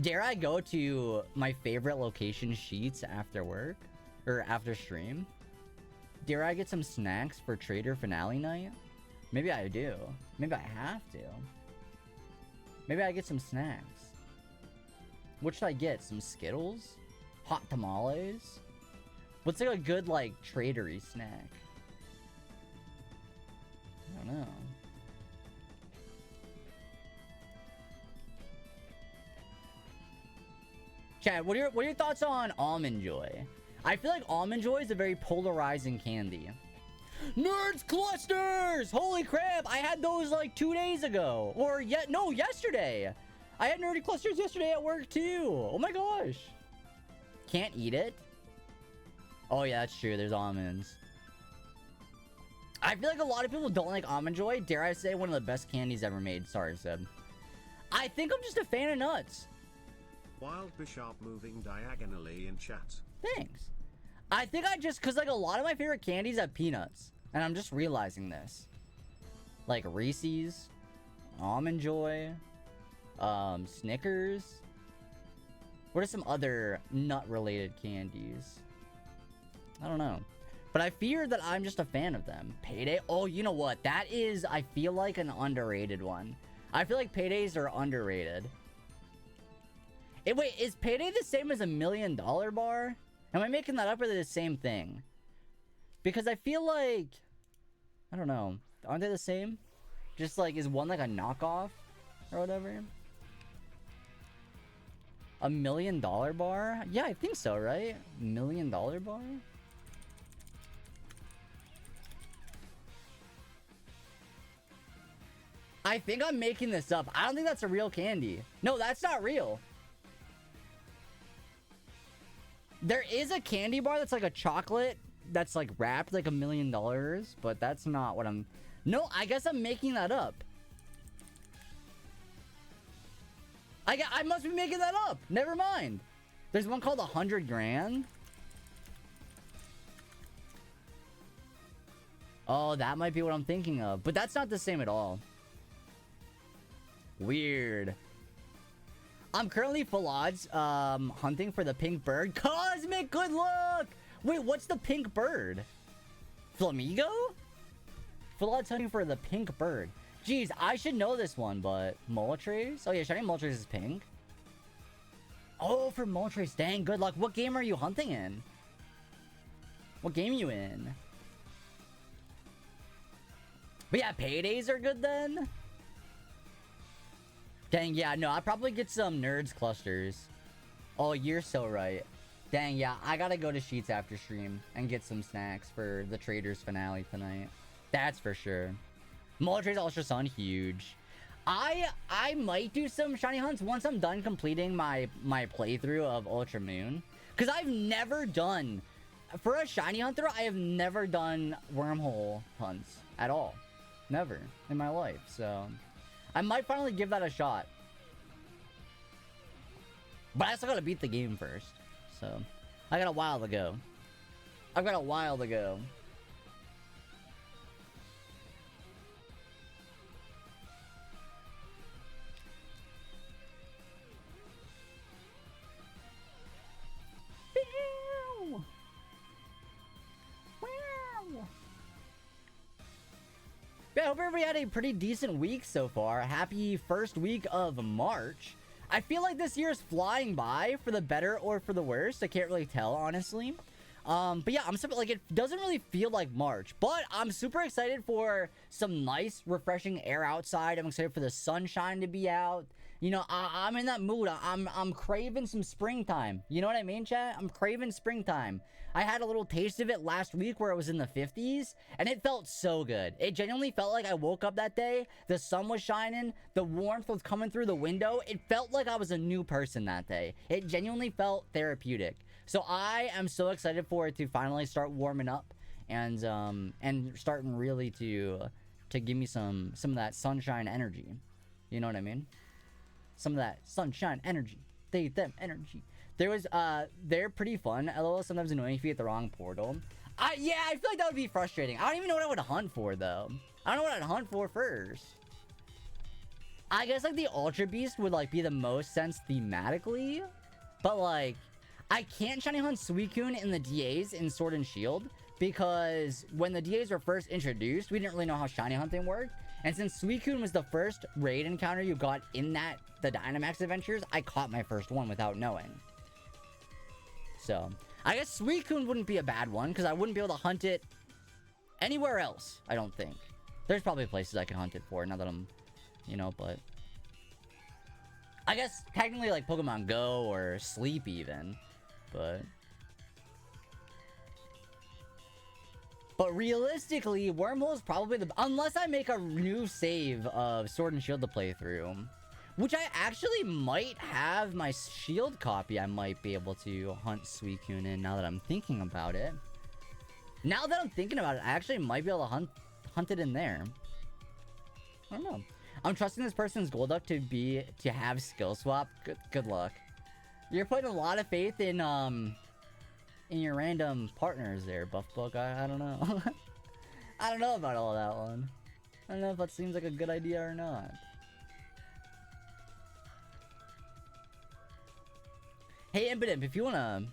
Dare I go to my favorite location, Sheets, after work? Or after stream? Dare I get some snacks for Trader Finale night? Maybe I do. Maybe I have to. Maybe I get some snacks. What should I get? Some Skittles? Hot tamales? What's like a good like tradery snack? I don't know. Chat, what are your thoughts on Almond Joy? I feel like Almond Joy is a very polarizing candy. Nerds clusters! Holy crap! I had those like 2 days ago, or no, yesterday. I had nerdy clusters yesterday at work too. Oh my gosh! Can't eat it. Oh yeah, that's true. There's almonds. I feel like a lot of people don't like Almond Joy. Dare I say one of the best candies ever made. Sorry, Seb. I think I'm just a fan of nuts. Wild Bishop moving diagonally in chat. Thanks. I think because like a lot of my favorite candies have peanuts. And I'm just realizing this. Like Reese's, Almond Joy, Snickers. What are some other nut-related candies? I don't know. But I fear that I'm just a fan of them. Payday? Oh, you know what? That is, I feel like, an underrated one. I feel like paydays are underrated. Wait, is Payday the same as $1 Million Bar? Am I making that up, or are they the same thing? Because I feel like... I don't know. Aren't they the same? Just like, is one like a knockoff? Or whatever? $1 Million Bar? Yeah, I think so, right? $1 Million Bar? I think I'm making this up. I don't think that's a real candy. No, that's not real. There is a candy bar that's like a chocolate that's like wrapped like $1 million, but that's not what I'm... No, I guess I'm making that up. I must be making that up. Never mind. There's one called 100 grand. Oh, that might be what I'm thinking of. But that's not the same at all. Weird. I'm currently full odds hunting for the pink bird. Cosmic, good luck! Wait, what's the pink bird? Flamigo? Full odds hunting for the pink bird. Jeez, I should know this one, but... Moltres? Oh yeah, shiny Moltres is pink. Oh, for Moltres. Dang, good luck. What game are you hunting in? What game are you in? But yeah, paydays are good then? Dang, yeah, no, I'd probably get some Nerds clusters. Oh, you're so right. Dang, yeah, I gotta go to Sheets after stream and get some snacks for the Traders finale tonight. That's for sure. Moltres Ultra Sun, huge. I might do some shiny hunts once I'm done completing my playthrough of Ultra Moon. Because I've never done... For a shiny hunter, I have never done wormhole hunts at all. Never in my life, so... I might finally give that a shot. But I still gotta beat the game first. So, I got a while to go. I've got a while to go. Yeah, I hope everybody had a pretty decent week so far. Happy first week of March. I feel like this year is flying by for the better or for the worse. I can't really tell, honestly. But yeah, I'm super, like, it doesn't really feel like March, but I'm super excited for some nice, refreshing air outside. I'm excited for the sunshine to be out. You know, I'm in that mood. I'm craving some springtime. You know what I mean, chat? I'm craving springtime. I had a little taste of it last week where it was in the 50s, and it felt so good. It genuinely felt like I woke up that day, the sun was shining, the warmth was coming through the window. It felt like I was a new person that day. It genuinely felt therapeutic. So I am so excited for it to finally start warming up and starting really to give me some of that sunshine energy. You know what I mean? Some of that sunshine energy. They, them energy. There was, they're pretty fun. A little sometimes annoying if you get the wrong portal. Yeah, I feel like that would be frustrating. I don't even know what I would hunt for, though. I don't know what I'd hunt for first. I guess, like, the Ultra Beast would, like, be the most sense thematically. But, like, I can't shiny hunt Suicune in the DAs in Sword and Shield. Because when the DAs were first introduced, we didn't really know how shiny hunting worked. And since Suicune was the first raid encounter you got in the Dynamax adventures, I caught my first one without knowing. So, I guess Suicune wouldn't be a bad one, because I wouldn't be able to hunt it anywhere else, I don't think. There's probably places I can hunt it for, now that I'm, you know, but... I guess, technically, like, Pokemon Go or Sleep, even. But realistically, Wormhole is probably the... Unless I make a new save of Sword and Shield to play through. Which I actually might have my Shield copy. I might be able to hunt Suicune in now that I'm thinking about it. Now that I'm thinking about it, I actually might be able to hunt it in there. I don't know. I'm trusting this person's Golduck to have skill swap. Good luck. You're putting a lot of faith in your random partners there, Buffbook. I don't know. I don't know about all that one. I don't know if that seems like a good idea or not. Hey, Impidimp, if you want to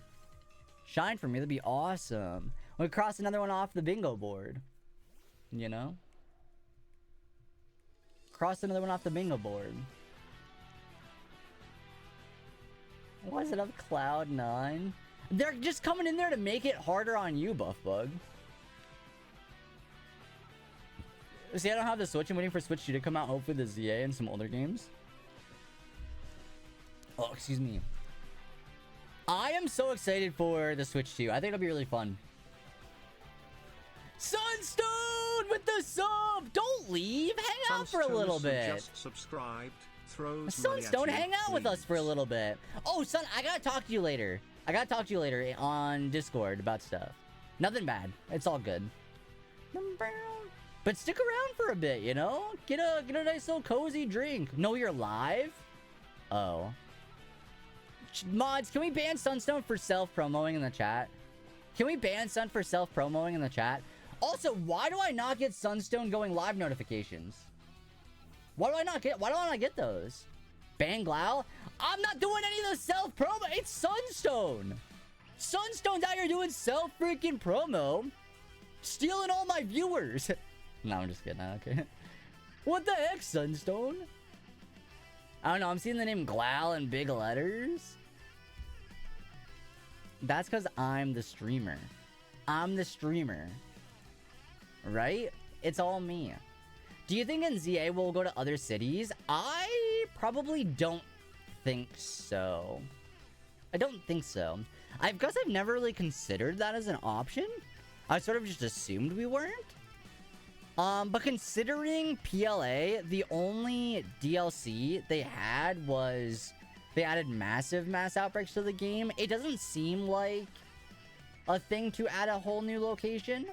shine for me, that'd be awesome. We cross another one off the bingo board. You know? Cross another one off the bingo board. Why is it up Cloud 9? They're just coming in there to make it harder on you, Buffbug. See, I don't have the Switch. I'm waiting for Switch 2 to come out. Hopefully the ZA and some older games. Oh, excuse me. I am so excited for the Switch 2. I think it'll be really fun. Sunstone! with the sub. Don't leave. Hang out for a little bit. Just subscribed. Throws Sunstone, hang out with us for a little bit. Oh, son, I gotta talk to you later. I gotta talk to you later on Discord about stuff. Nothing bad. It's all good. But stick around for a bit, you know? Get a nice little cozy drink. No, you're live? Oh. Mods, can we ban Sunstone for self-promoing in the chat? Can we ban Sun for self-promoing in the chat? Also, why do I not get Sunstone going live notifications? Why do I not get those? Ban Glau? I'm not doing any of the self-promo. It's Sunstone. Sunstone's out here doing self-freaking promo. Stealing all my viewers. No, I'm just kidding. Okay. What the heck, Sunstone? I don't know. I'm seeing the name Glau in big letters. That's because I'm the streamer. I'm the streamer. Right? It's all me. Do you think in ZA we'll go to other cities? I probably don't think so. I don't think so. I guess I've never really considered that as an option. I sort of just assumed we weren't. But considering PLA, the only DLC they had was they added massive mass outbreaks to the game. It doesn't seem like a thing to add a whole new location.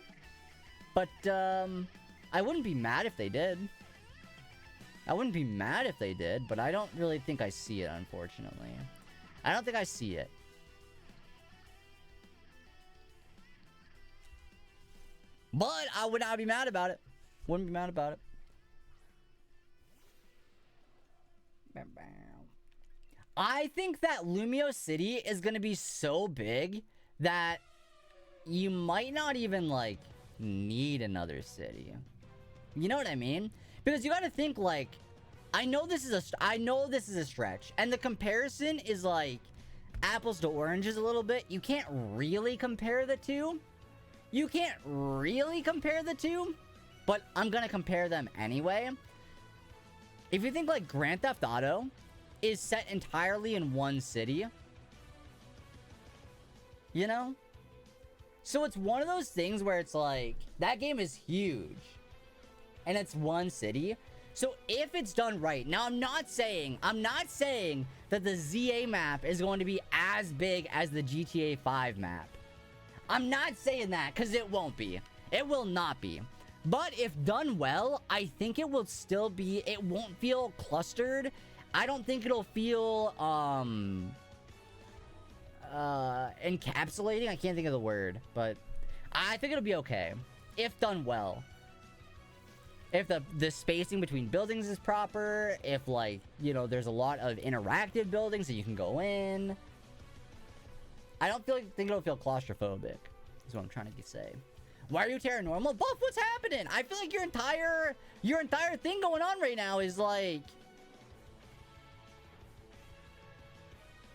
But, I wouldn't be mad if they did. I wouldn't be mad if they did, but I don't really think I see it, unfortunately. I don't think I see it. But I would not be mad about it. Wouldn't be mad about it. I think that Lumio City is going to be so big that you might not even, like, need another city. You know what I mean? Because you got to think, like, I know this is a stretch, and the comparison is like apples to oranges a little bit. You can't really compare the two. You can't really compare the two, but I'm gonna compare them anyway. If you think like Grand Theft Auto is set entirely in one city, you know? So it's one of those things where it's like, that game is huge, and it's one city. So if it's done right, now I'm not saying that the ZA map is going to be as big as the GTA 5 map. I'm not saying that, because it won't be. It will not be. But if done well, I think it will still be, it won't feel clustered. I don't think it'll feel, encapsulating. I can't think of the word, but I think it'll be okay. If done well. If the spacing between buildings is proper, if, like, you know, there's a lot of interactive buildings that you can go in. I don't think it'll feel claustrophobic, is what I'm trying to say. Why are you Terranormal? Buff, what's happening? I feel like your entire thing going on right now is, like,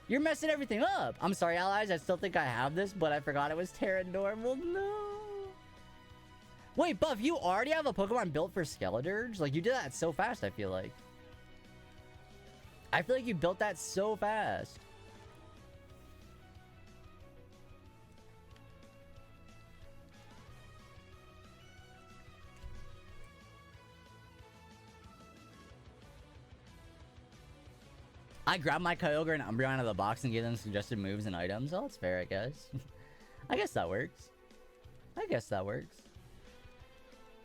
you're messing everything up. I'm sorry, allies. I still think I have this, but I forgot it was Terranormal. No. Wait, Buff, you already have a Pokemon built for Skeledirge? Like, you did that so fast, I feel like. I feel like you built that so fast. I grabbed my Kyogre and Umbreon out of the box and gave them suggested moves and items. Oh, that's fair, I guess. I guess that works. I guess that works.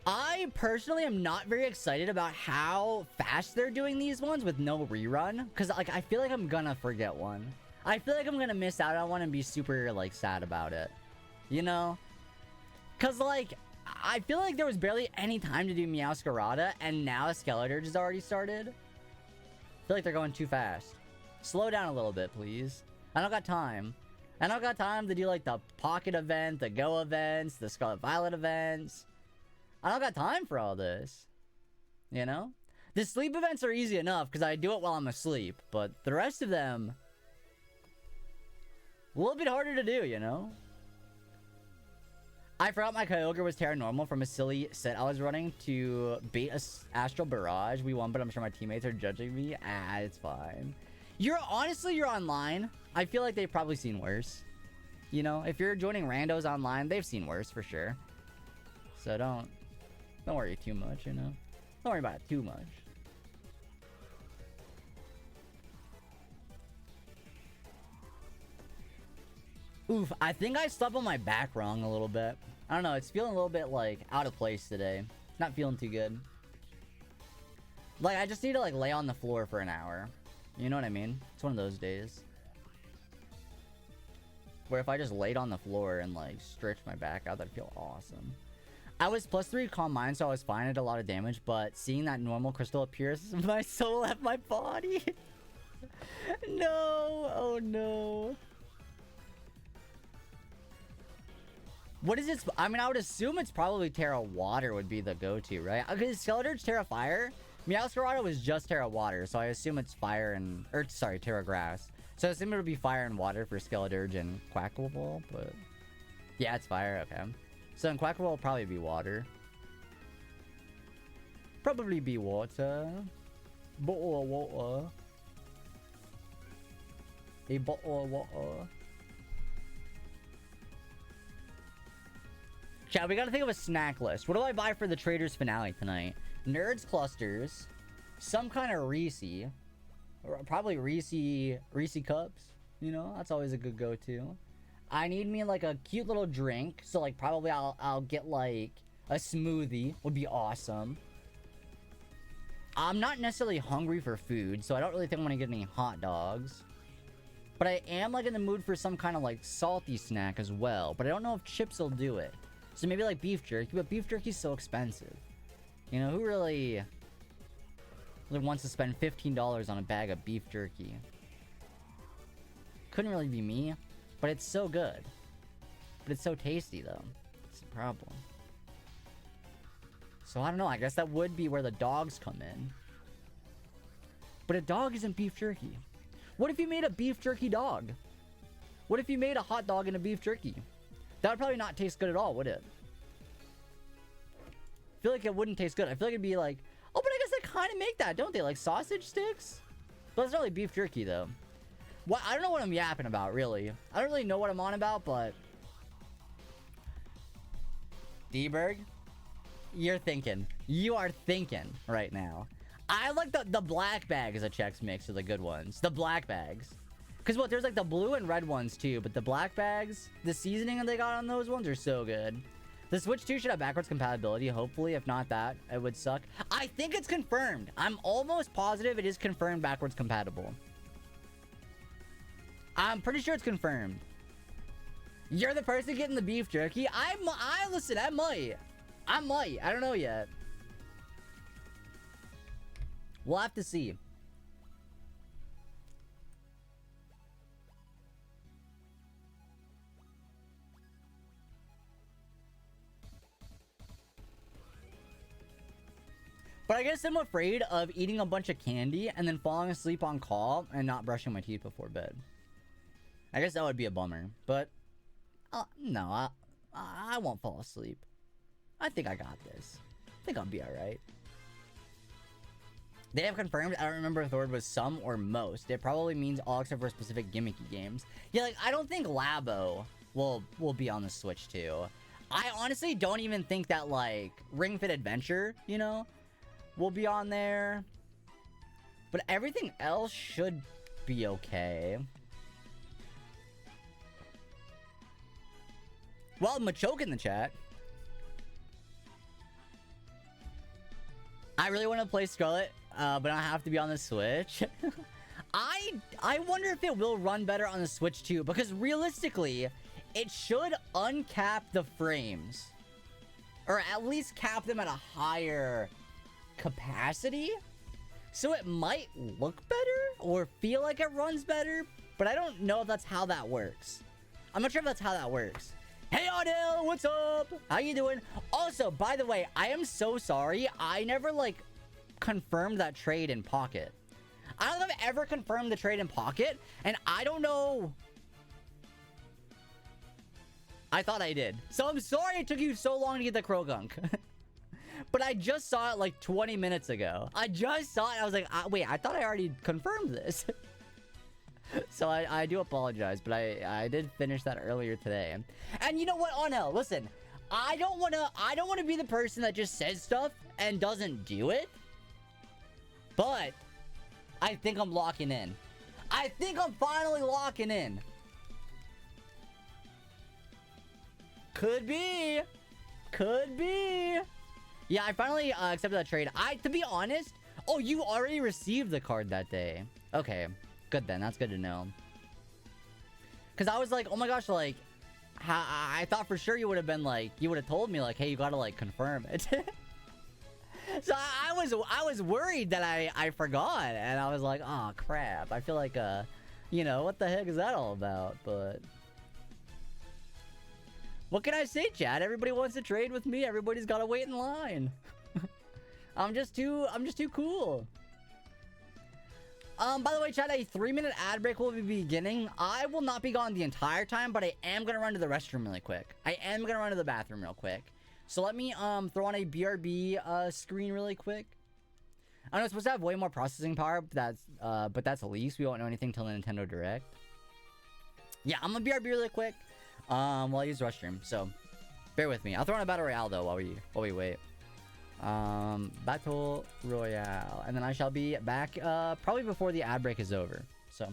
I personally am not very excited about how fast they're doing these ones with no rerun. Because, like, I feel like I'm gonna forget one. I feel like I'm gonna miss out on one and be super, like, sad about it. You know? Because, like, I feel like there was barely any time to do Meowscarada, and now Skeledirge has already started. I feel like they're going too fast. Slow down a little bit, please. I don't got time. I don't got time to do, like, the Pocket event, the Go events, the Scarlet Violet events. I don't got time for all this. You know? The sleep events are easy enough because I do it while I'm asleep. But the rest of them, a little bit harder to do, you know? I forgot my Kyogre was Terranormal from a silly set I was running to bait a Astral Barrage. We won, but I'm sure my teammates are judging me. Ah, it's fine. Honestly, you're online. I feel like they've probably seen worse. You know? If you're joining randos online, they've seen worse for sure. So Don't worry too much, you know? Don't worry about it too much. Oof, I think I slept on my back wrong a little bit. I don't know, it's feeling a little bit, like, out of place today. Not feeling too good. Like, I just need to, like, lay on the floor for an hour. You know what I mean? It's one of those days. Where if I just laid on the floor and, like, stretched my back out, that'd feel awesome. I was +3 calm mind, so I was fine. I did a lot of damage, but seeing that normal crystal appears, my soul left my body. No! Oh, no. What is it? I mean, I would assume it's probably Terra Water would be the go-to, right? Because Skeletor's Terra Fire. Meowscarada was just Terra Water, so I assume it's Fire and... Or, sorry, Terra Grass. So I assume it would be Fire and Water for Skeletor and Quackable, but... Yeah, it's Fire, okay. So then Quackable will probably be Water. Probably be Water. Bottle of water. A bottle of water. Chat, we gotta think of a snack list. What do I buy for the Traders finale tonight? Nerds clusters, some kind of Reese, or probably Reese cups. You know, that's always a good go-to. I need me like a cute little drink, so like probably I'll get like a smoothie. Would be awesome. I'm not necessarily hungry for food, so I don't really think I'm gonna get any hot dogs. But I am like in the mood for some kind of like salty snack as well. But I don't know if chips will do it. So maybe like beef jerky, but beef jerky's so expensive. You know, who really wants to spend $15 on a bag of beef jerky? Couldn't really be me, but it's so good. But it's so tasty though. It's the problem. So I don't know, I guess that would be where the dogs come in. But a dog isn't beef jerky. What if you made a beef jerky dog? What if you made a hot dog and a beef jerky? That would probably not taste good at all, would it? I feel like it wouldn't taste good. I feel like it'd be like, oh, but I guess they kind of make that, don't they? Like sausage sticks? But it's not really beef jerky, though. What? I don't know what I'm yapping about, really. I don't really know what I'm on about, but... D-Berg? You're thinking. You are thinking right now. I like the black bags of Chex Mix are the good ones. The black bags. Because what, there's like the blue and red ones too, but the black bags, the seasoning that they got on those ones are so good. The Switch 2 should have backwards compatibility, hopefully. If not that, it would suck. I think it's confirmed. I'm almost positive it is confirmed backwards compatible. I'm pretty sure it's confirmed. You're the person getting the beef jerky? Listen, I might. I don't know yet. We'll have to see. But I guess I'm afraid of eating a bunch of candy and then falling asleep on call and not brushing my teeth before bed. I guess that would be a bummer. But, no, I won't fall asleep. I think I got this. I think I'll be alright. They have confirmed, I don't remember if the word was some or most. It probably means all except for specific gimmicky games. Yeah, like, I don't think Labo will be on the Switch 2. I honestly don't even think that, like, Ring Fit Adventure, you know, will be on there. But everything else should be okay. Well, Machoke in the chat. I really want to play Scarlet, but I have to be on the Switch. I wonder if it will run better on the Switch too, because realistically, it should uncap the frames. Or at least cap them at a higher capacity. So it might look better or feel like it runs better, but I don't know if that's how that works. I'm not sure if that's how that works. Hey Odell, what's up? How you doing? Also, by the way, I am so sorry. I never, like, confirmed that trade in Pocket. I don't think I've ever confirmed the trade in Pocket, and I don't know. I thought I did. So I'm sorry it took you so long to get the Krogunk. But I just saw it like 20 minutes ago. I just saw it. I was like, wait, I thought I already confirmed this. So I do apologize, but I did finish that earlier today. And you know what, Onel, listen. I don't want to be the person that just says stuff and doesn't do it. But I think I'm locking in. I think I'm finally locking in. Could be. Could be. Yeah, I finally accepted that trade. To be honest... Oh, you already received the card that day. Okay. Good then. That's good to know. Because I was like, oh my gosh, like... I thought for sure you would have been like... You would have told me like, hey, you gotta like confirm it. So I was worried that I forgot. And I was like, oh crap. I feel like, you know, what the heck is that all about? But... What can I say, chat? Everybody wants to trade with me. Everybody's got to wait in line. I'm just too cool. By the way, chat, a 3-minute ad break will be beginning. I will not be gone the entire time, but I am going to run to the restroom really quick. I am going to run to the bathroom real quick. So let me throw on a BRB screen really quick. I know it's supposed to have way more processing power, but that's a lease. We won't know anything till the Nintendo Direct. Yeah, I'm gonna BRB really quick. While I use the restroom, so bear with me. I'll throw on a battle royale though while we wait. Battle royale, and then I shall be back probably before the ad break is over. So.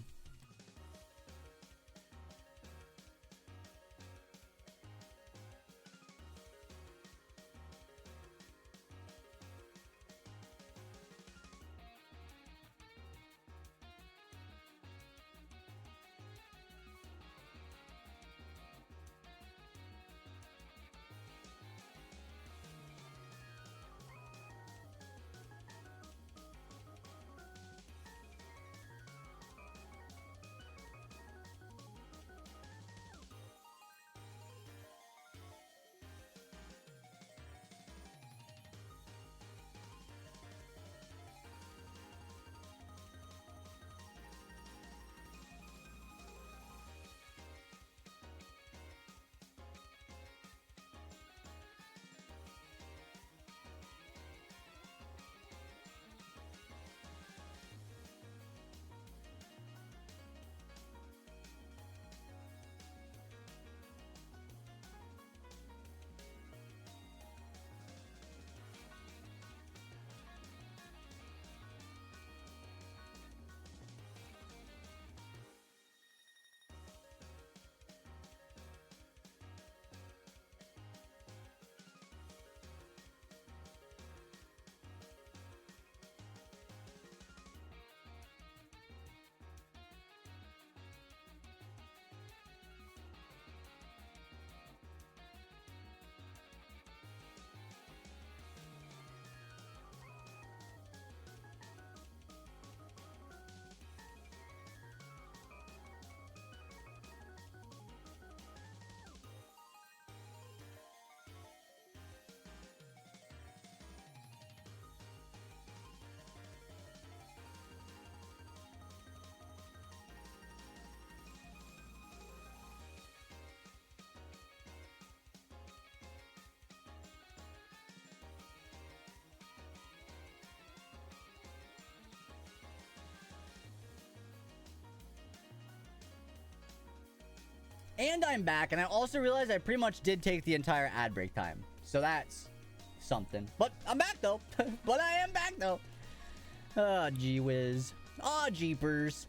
And I'm back, and I also realized I pretty much did take the entire ad break time. So that's something. But I'm back, though. But I am back, though. Ah, gee whiz. Ah, jeepers.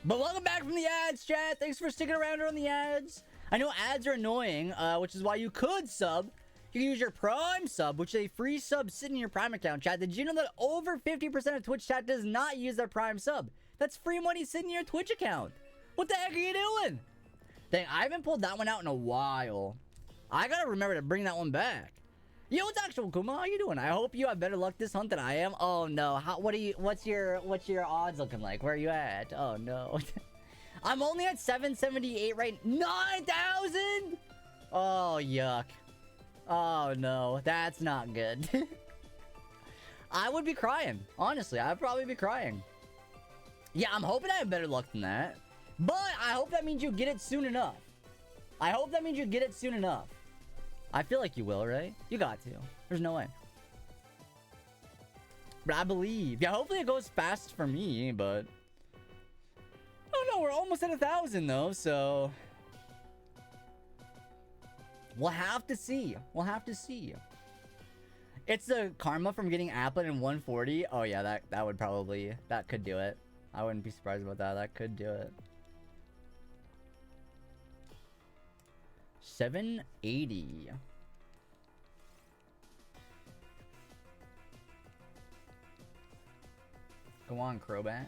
But welcome back from the ads, chat. Thanks for sticking around on the ads. I know ads are annoying, which is why you could sub. You can use your Prime sub, which is a free sub sitting in your Prime account, chat. Did you know that over 50% of Twitch chat does not use their Prime sub? That's free money sitting in your Twitch account. What the heck are you doing? Dang, I haven't pulled that one out in a while. I gotta remember to bring that one back. Yo, what's actual Kuma? How you doing? I hope you have better luck this hunt than I am. Oh no, what's your odds looking like? Where are you at? Oh no. I'm only at 778 right. 9,000? Oh yuck. Oh no, that's not good. I would be crying. Honestly, I'd probably be crying. Yeah, I'm hoping I have better luck than that. But I hope that means you get it soon enough. I hope that means you get it soon enough. I feel like you will, right? You got to. There's no way. But I believe. Yeah, hopefully it goes fast for me, but... Oh no, we're almost at 1,000 though, so... We'll have to see. We'll have to see. It's the karma from getting Applet in 140. Oh yeah, that would probably, that could do it. I wouldn't be surprised about that. That could do it. 780. Go on, Crobat.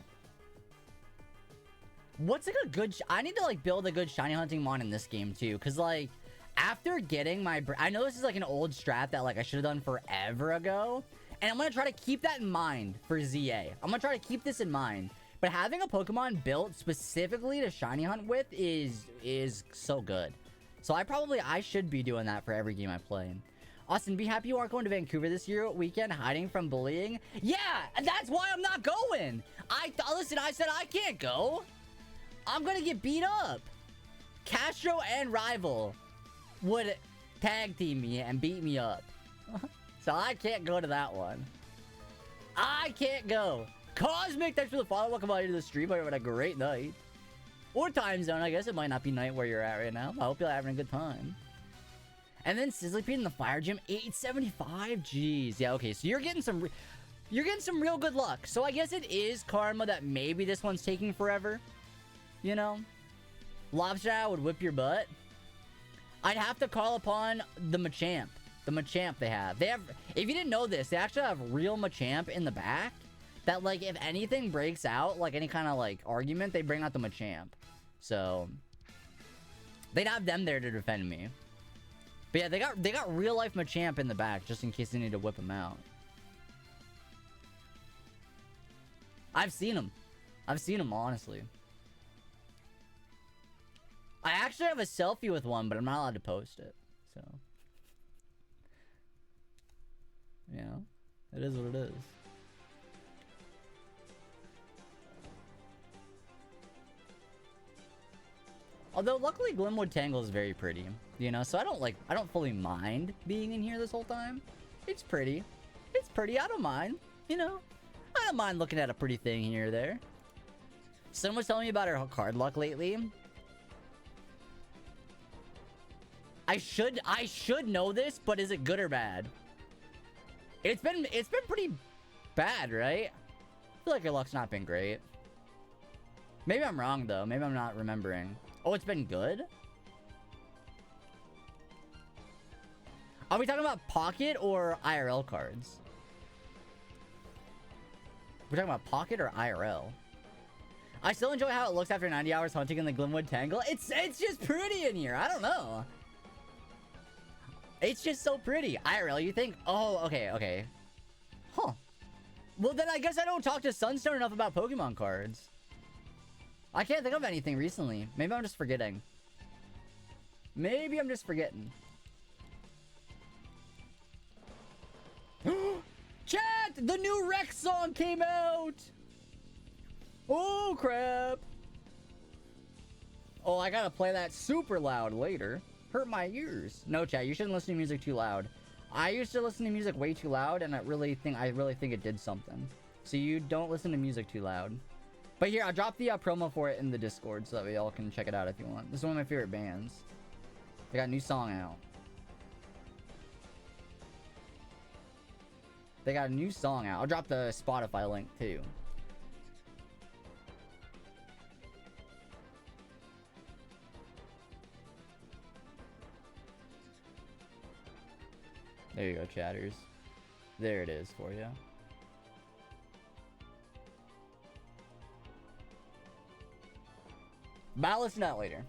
What's like a good... I need to like build a good shiny hunting mon in this game too. Because like, after getting my... I know this is like an old strat that like I should have done forever ago. And I'm going to try to keep that in mind for ZA. I'm going to try to keep this in mind. But having a Pokemon built specifically to shiny hunt with is so good. So I should be doing that for every game I play. Austin, be happy you aren't going to Vancouver this year weekend, hiding from bullying. Yeah, that's why I'm not going. Listen, I said I can't go. I'm gonna get beat up. Castro and Rival would tag team me and beat me up. So I can't go to that one. I can't go. Cosmic, thanks for the follow. Welcome out to the stream. I had a great night. Or time zone, I guess it might not be night where you're at right now. I hope you're having a good time. And then Sizzlypede in the Fire Gym, 875. Jeez. Yeah, okay. So you're getting some real good luck. So I guess it is karma that maybe this one's taking forever. You know? Lobster would whip your butt. I'd have to call upon the Machamp. The Machamp they have. They have, if you didn't know this, they actually have real Machamp in the back. That, like, if anything breaks out, like, any kind of, like, argument, they bring out the Machamp. So, they'd have them there to defend me. But yeah, they got real-life Machamp in the back, just in case they need to whip him out. I've seen him. I've seen him, honestly. I actually have a selfie with one, but I'm not allowed to post it. So, yeah, it is what it is. Although, luckily, Glimwood Tangle is very pretty, you know? So I don't fully mind being in here this whole time. It's pretty. It's pretty. I don't mind, you know? I don't mind looking at a pretty thing here or there. Someone was telling me about her card luck lately. I should know this, but is it good or bad? It's been pretty bad, right? I feel like her luck's not been great. Maybe I'm wrong, though. Maybe I'm not remembering. Oh, it's been good? Are we talking about pocket or IRL cards? We're talking about pocket or IRL? I still enjoy how it looks after 90 hours hunting in the Glimwood Tangle. It's just pretty in here. I don't know. It's just so pretty. IRL, you think? Oh, okay. Huh. Well, then I guess I don't talk to Sunstone enough about Pokemon cards. I can't think of anything recently. Maybe I'm just forgetting. Maybe I'm just forgetting. Chat! The new Rex song came out! Oh, crap. Oh, I gotta play that super loud later. Hurt my ears. No, chat, you shouldn't listen to music too loud. I used to listen to music way too loud, and I really think it did something. So you don't listen to music too loud. But here, I'll drop the promo for it in the Discord so that we all can check it out if you want. This is one of my favorite bands. They got a new song out. I'll drop the Spotify link too. There you go, chatters. There it is for you. But I'll listen to that later.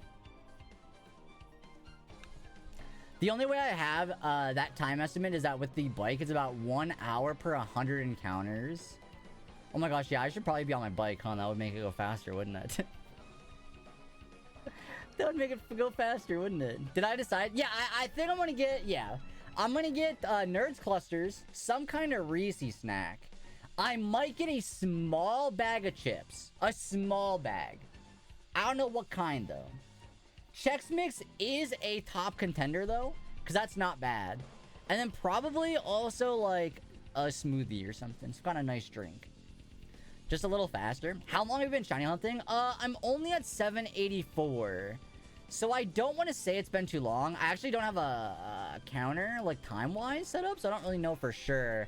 The only way I have that time estimate is that with the bike, it's about 1 hour per 100 encounters. Oh my gosh, yeah, I should probably be on my bike, huh? That would make it go faster, wouldn't it? That would make it go faster, wouldn't it? Did I decide? Yeah, I think I'm gonna get, I'm gonna get Nerds Clusters, some kind of Reese's snack. I might get a small bag of chips. A small bag. I don't know what kind, though. Chex Mix is a top contender, though, because that's not bad. And then probably also, like, a smoothie or something. Some kind of nice drink. Just a little faster. How long have you been shiny hunting? I'm only at 784. So I don't want to say it's been too long. I actually don't have a counter, like, time-wise set up, so I don't really know for sure.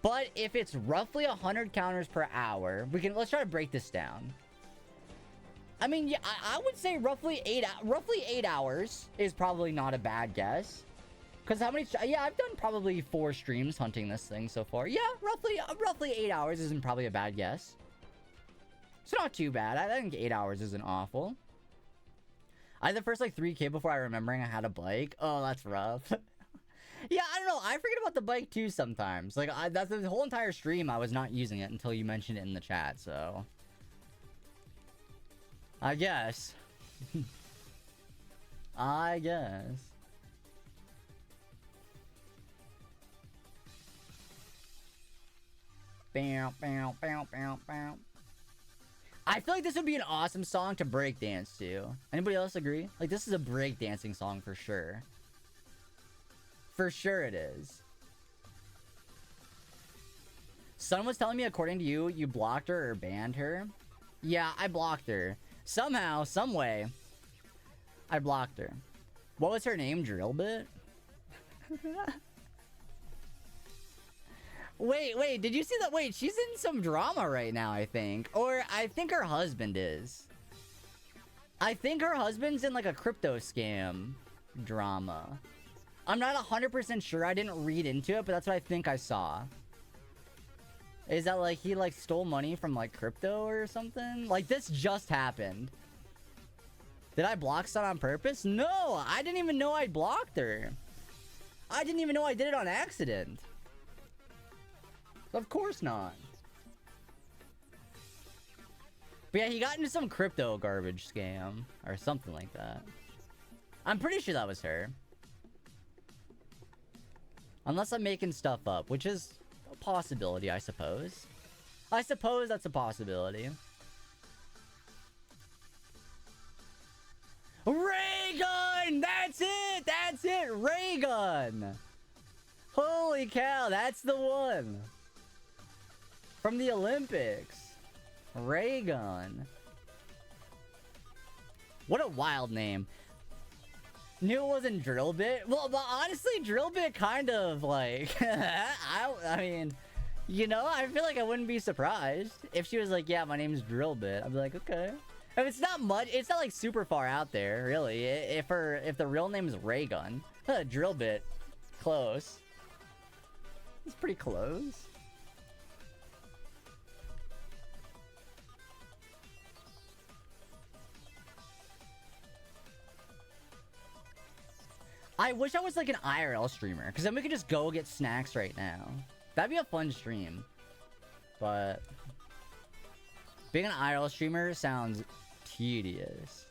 But if it's roughly 100 counters per hour, let's try to break this down. I mean, yeah, I would say roughly 8 hours is probably not a bad guess. Because how many... Yeah, I've done probably 4 streams hunting this thing so far. Yeah, roughly 8 hours isn't probably a bad guess. It's not too bad. I think 8 hours isn't awful. I had the first, like, 3K before I remembering I had a bike. Oh, that's rough. Yeah, I don't know. I forget about the bike, too, sometimes. Like, that's the whole entire stream, I was not using it until you mentioned it in the chat, so... I guess. I guess. Bow, bow, bow, bow, bow. I feel like this would be an awesome song to breakdance to. Anybody else agree? Like, this is a breakdancing song for sure. For sure it is. Sun was telling me, according to you, you blocked her or banned her. Yeah, I blocked her. Somehow, some way, I blocked her. What was her name? Drillbit? Wait, did you see that? Wait, she's in some drama right now, I think. Or I think her husband is. I think her husband's in like a crypto scam drama. I'm not 100% sure. I didn't read into it, but that's what I think I saw. Is that like he like stole money from like crypto or something? Like this just happened. Did I block Sun on purpose? No, I didn't even know I blocked her. I didn't even know I did it on accident. Of course not. But yeah, he got into some crypto garbage scam or something like that. I'm pretty sure that was her. Unless I'm making stuff up, which is a possibility, I suppose. I suppose that's a possibility. Ray gun! That's it! That's it! Ray gun! Holy cow, that's the one! From the Olympics. Ray gun. What a wild name. Knew it wasn't Drillbit. Well, but honestly, Drillbit kind of like... I mean, you know, I feel like I wouldn't be surprised if she was like, yeah, my name's Drillbit. I'd be like, okay. If it's not much, it's not like super far out there, really. If the real name is Raygun. Drillbit. Close. It's pretty close. I wish I was like an IRL streamer, because then we could just go get snacks right now. That'd be a fun stream. But being an IRL streamer sounds tedious.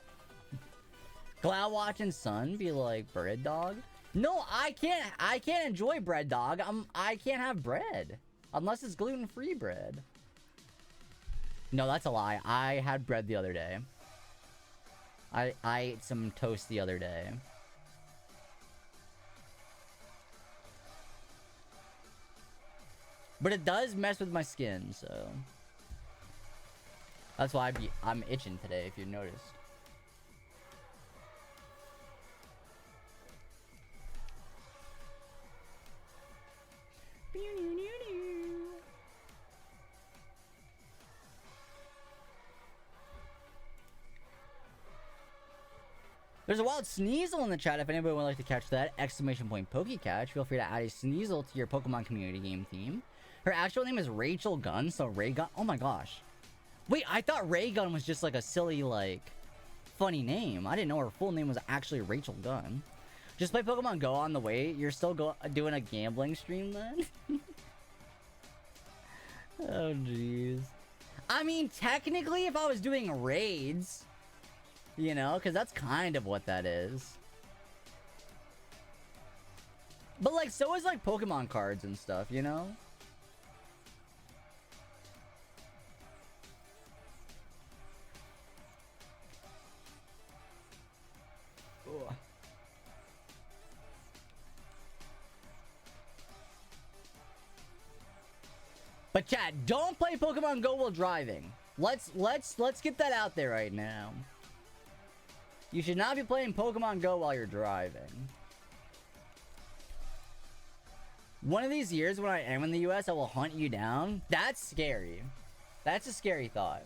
Glad watching Sun be like bread dog. No, I can't enjoy bread dog. I can't have bread unless it's gluten-free bread. No, that's a lie. I had bread the other day. I ate some toast the other day. But it does mess with my skin, so that's why I'm itching today, if you noticed. There's a wild Sneasel in the chat if anybody would like to catch that. Exclamation point Pokecatch. Feel free to add a Sneasel to your Pokemon community game theme. Her actual name is Rachel Gunn, so Ray Gun. Oh my gosh. Wait, I thought Ray Gun was just like a silly, like, funny name. I didn't know her full name was actually Rachel Gunn. Just play Pokemon Go on the way. You're still doing a gambling stream then? Oh, jeez. I mean, technically, if I was doing raids, you know, because that's kind of what that is. But, like, so is, like, Pokemon cards and stuff, you know? Ugh. But chat, don't play Pokemon Go while driving. Let's get that out there right now. You should not be playing Pokemon Go while you're driving. One of these years when I am in the US, I will hunt you down. That's scary. That's a scary thought.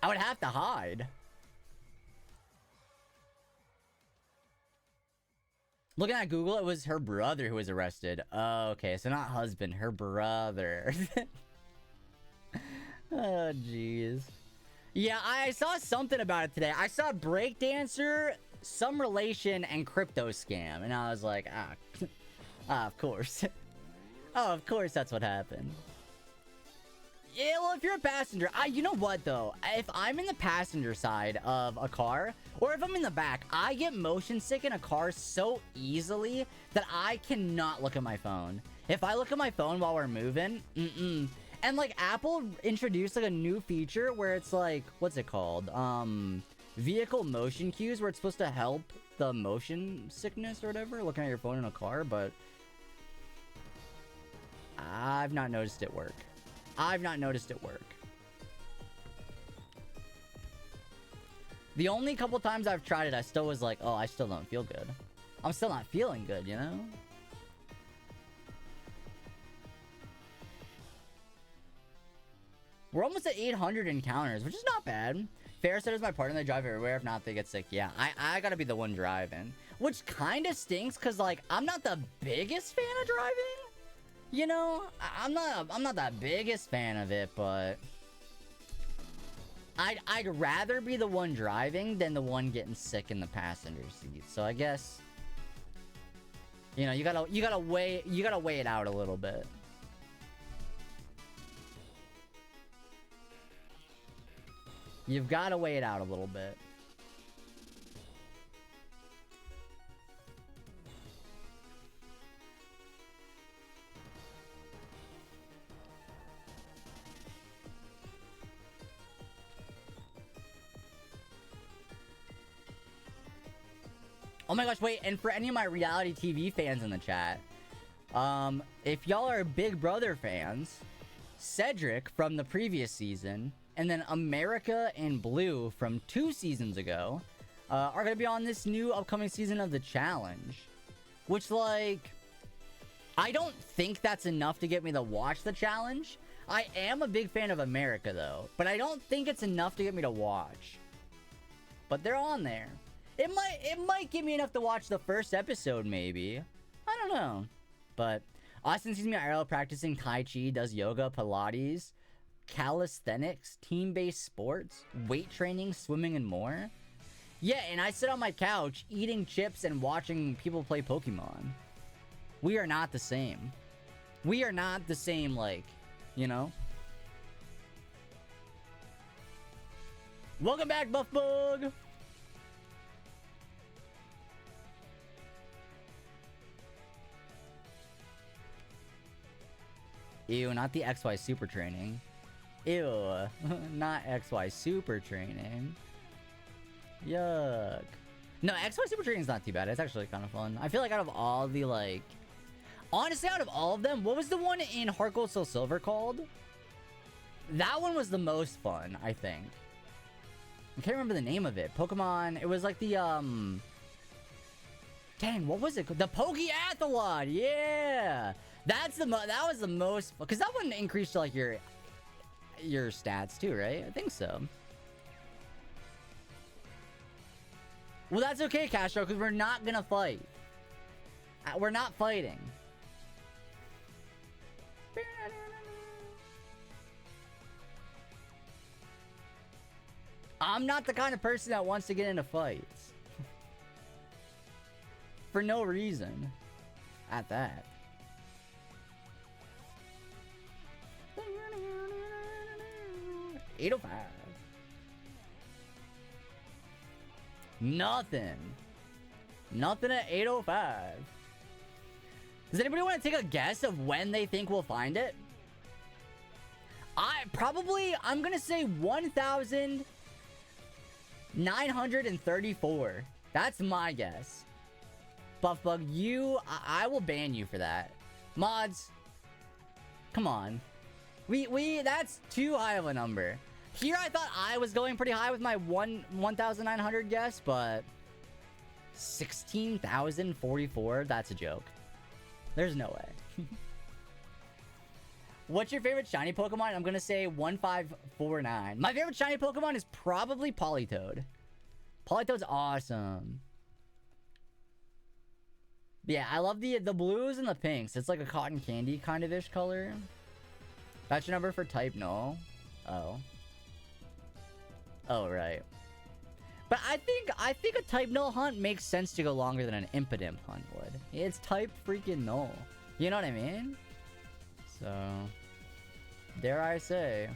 I would have to hide. Looking at Google, it was her brother who was arrested. Oh, okay, so not husband, her brother. Oh, jeez. Yeah, I saw something about it today. I saw breakdancer, some relation, and crypto scam. And I was like, of course. Oh, of course that's what happened. Yeah, well, if you're a passenger, you know what, though? If I'm in the passenger side of a car, or if I'm in the back, I get motion sick in a car so easily that I cannot look at my phone. If I look at my phone while we're moving, And, like, Apple introduced, like, a new feature where it's, like, what's it called? Vehicle motion cues, where it's supposed to help the motion sickness or whatever, looking at your phone in a car, but I've not noticed it work. I've not noticed it work. The only couple times I've tried it, I still was like, oh, I still don't feel good. I'm still not feeling good, you know? We're almost at 800 encounters, which is not bad. Fair said is my partner, they drive everywhere. If not, they get sick. Yeah, I gotta be the one driving. Which kind of stinks, because, like, I'm not the biggest fan of driving. You know? I'm not the biggest fan of it, but I'd rather be the one driving than the one getting sick in the passenger seat. So I guess, you know, you gotta weigh it out a little bit. You've got to weigh it out a little bit. Oh my gosh, wait, and for any of my reality TV fans in the chat, if y'all are Big Brother fans, Cedric from the previous season, and then America and Blue from 2 seasons ago are going to be on this new upcoming season of The Challenge. Which, like, I don't think that's enough to get me to watch The Challenge. I am a big fan of America, though. But I don't think it's enough to get me to watch. But they're on there. It might give me enough to watch the first episode, maybe. I don't know. But Austin sees me IRL practicing Tai Chi, does yoga, Pilates, calisthenics, team-based sports, weight training, swimming, and more. Yeah, and I sit on my couch eating chips and watching people play Pokemon. We are not the same. We are not the same, like, you know? Welcome back, Buffbug! Ew, not the XY super training. Ew, not XY super training. Yuck. No, XY super training is not too bad. It's actually kind of fun. I feel like out of all the, like, honestly, out of all of them, what was the one in Heart Gold Soul Silver called? That one was the most fun, I think. I can't remember the name of it. Pokemon, it was like the, dang, what was it? The Pokeathlon, yeah! That was the most, because that one increased to, like, your stats too, right? I think so. Well, that's okay, Castro, because we're not gonna fight. We're not fighting. I'm not the kind of person that wants to get into fights. For no reason. At that. $805. Nothing. Nothing at 805. Does anybody want to take a guess of when they think we'll find it? I'm gonna say 1,934. That's my guess. Buffbug, I will ban you for that. Mods, come on. That's too high of a number. Here I thought I was going pretty high with my 1,900 guess, but 16,044, that's a joke. There's no way. What's your favorite shiny Pokemon? I'm gonna say 1549. My favorite shiny Pokemon is probably Politoed. Politoed's awesome. Yeah, I love the blues and the pinks. It's like a cotton candy kind of ish color. That's your number for type null. Oh. Oh, right. But I think a type null hunt makes sense to go longer than an Impidimp hunt would. It's type freaking null. You know what I mean? So, dare I say.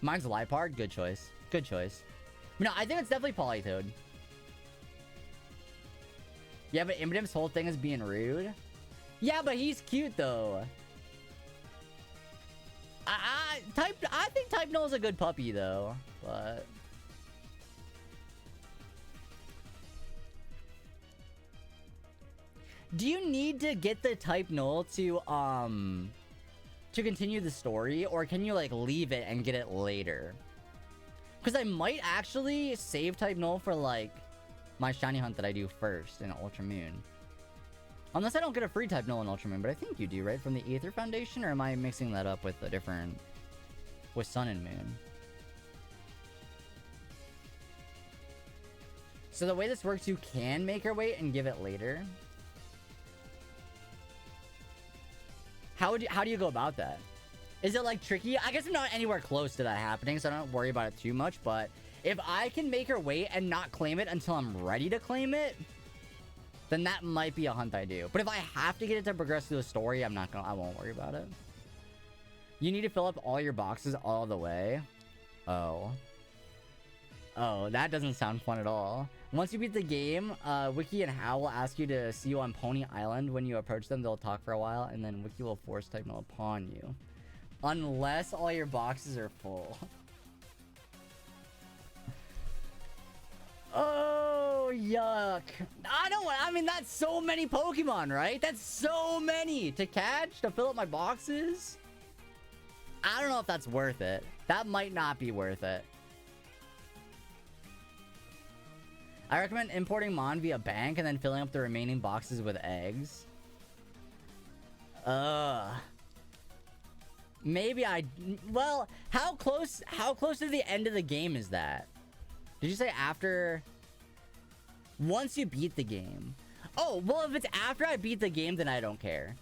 Mine's Liepard. Good choice. Good choice. No, I think it's definitely Politoed. Yeah, but Impidimp's whole thing is being rude. Yeah, but he's cute though. I think Type Null is a good puppy though, but do you need to get the Type Null to continue the story, or can you like leave it and get it later? Because I might actually save Type Null for like my shiny hunt that I do first in Ultra Moon. Unless I don't get a free Type Null in Ultra Moon, but I think you do, right? From the Aether Foundation, or am I mixing that up with a different... with Sun and Moon? So the way this works, you can make her wait and give it later. How do you go about that? Is it like tricky? I guess I'm not anywhere close to that happening, so I don't worry about it too much, but if I can make her wait and not claim it until I'm ready to claim it, then that might be a hunt I do. But if I have to get it to progress through the story, I won't worry about it. You need to fill up all your boxes all the way. Oh. Oh, that doesn't sound fun at all. Once you beat the game, Wiki and Hal will ask you to see you on Pony Island. When you approach them, they'll talk for a while, and then Wiki will force Type Null upon you. Unless all your boxes are full. Oh, yuck. I mean, that's so many Pokemon, right? That's so many to catch, to fill up my boxes. I don't know if that's worth it. That might not be worth it. I recommend importing Mon via bank and then filling up the remaining boxes with eggs. Maybe well, how close to the end of the game is that? Did you say after... once you beat the game? Oh, well, if it's after I beat the game, then I don't care.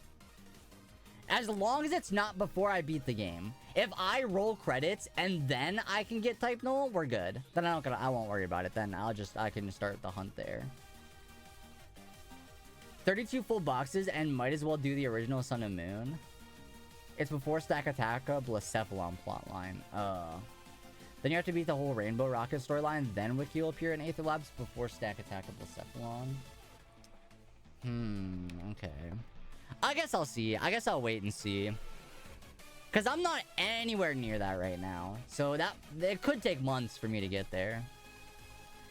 As long as it's not before I beat the game. If I roll credits and then I can get Type Null, we're good. Then I won't worry about it. Then I can start the hunt there. 32 full boxes and might as well do the original Sun and Moon. It's before Stack Attacka Blacephalon plotline. Then you have to beat the whole Rainbow Rocket storyline, then Wiki will appear in Aether Labs before Stack Attack of Blacephalon. Okay. I guess I'll see. I guess I'll wait and see. Because I'm not anywhere near that right now. So it could take months for me to get there.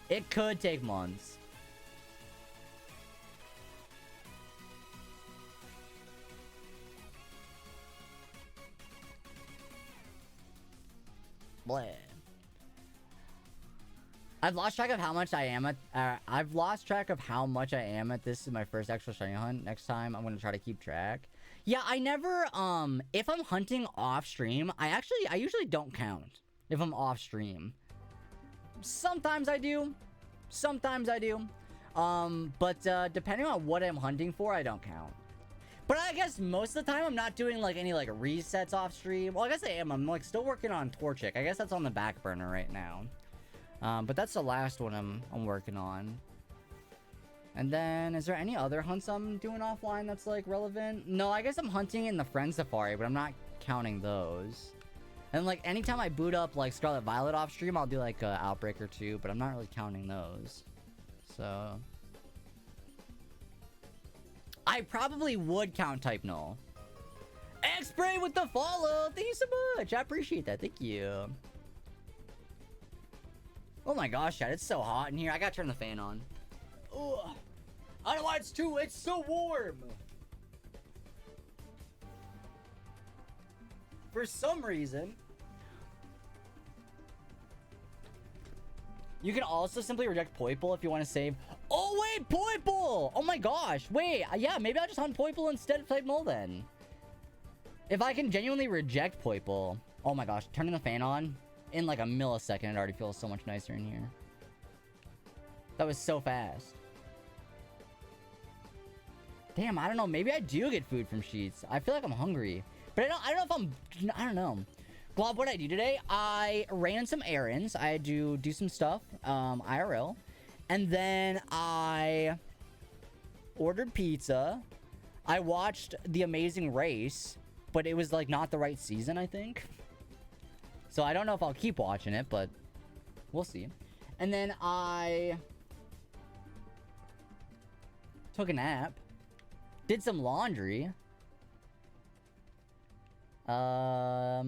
It could take months. Bleh. I've lost track of how much I am at this is my first actual shiny hunt. Next time I'm gonna try to keep track. Yeah, I never if I'm hunting off stream, I usually don't count if I'm off stream. Sometimes I do. But depending on what I'm hunting for, I don't count. But I guess most of the time I'm not doing like any like resets off stream. Well, I guess I am. I'm like still working on Torchic. I guess that's on the back burner right now. But that's the last one I'm working on. And then, is there any other hunts I'm doing offline that's like relevant? No, I guess I'm hunting in the Friend Safari, but I'm not counting those. And like anytime I boot up like Scarlet Violet off stream, I'll do like a Outbreak or two, but I'm not really counting those. So I probably would count Type Null. X-Spray with the follow! Thank you so much! I appreciate that, thank you. Oh my gosh, chat, it's so hot in here. I gotta turn the fan on. Ugh. I don't know why it's so warm. For some reason. You can also simply reject Poiple if you want to save. Oh, wait, Poiple! Oh my gosh, wait. Yeah, maybe I'll just hunt Poiple instead of type Null then. If I can genuinely reject Poiple. Oh my gosh, turning the fan on. In like a millisecond, it already feels so much nicer in here. That was so fast. Damn, I don't know. Maybe I do get food from Sheets. I feel like I'm hungry. But I don't know if I'm... I don't know. Glob, what did I do today? I ran some errands. I had to do some stuff. IRL. And then I ordered pizza. I watched The Amazing Race. But it was like not the right season, I think. So I don't know if I'll keep watching it, but we'll see. And then I took a nap. Did some laundry. I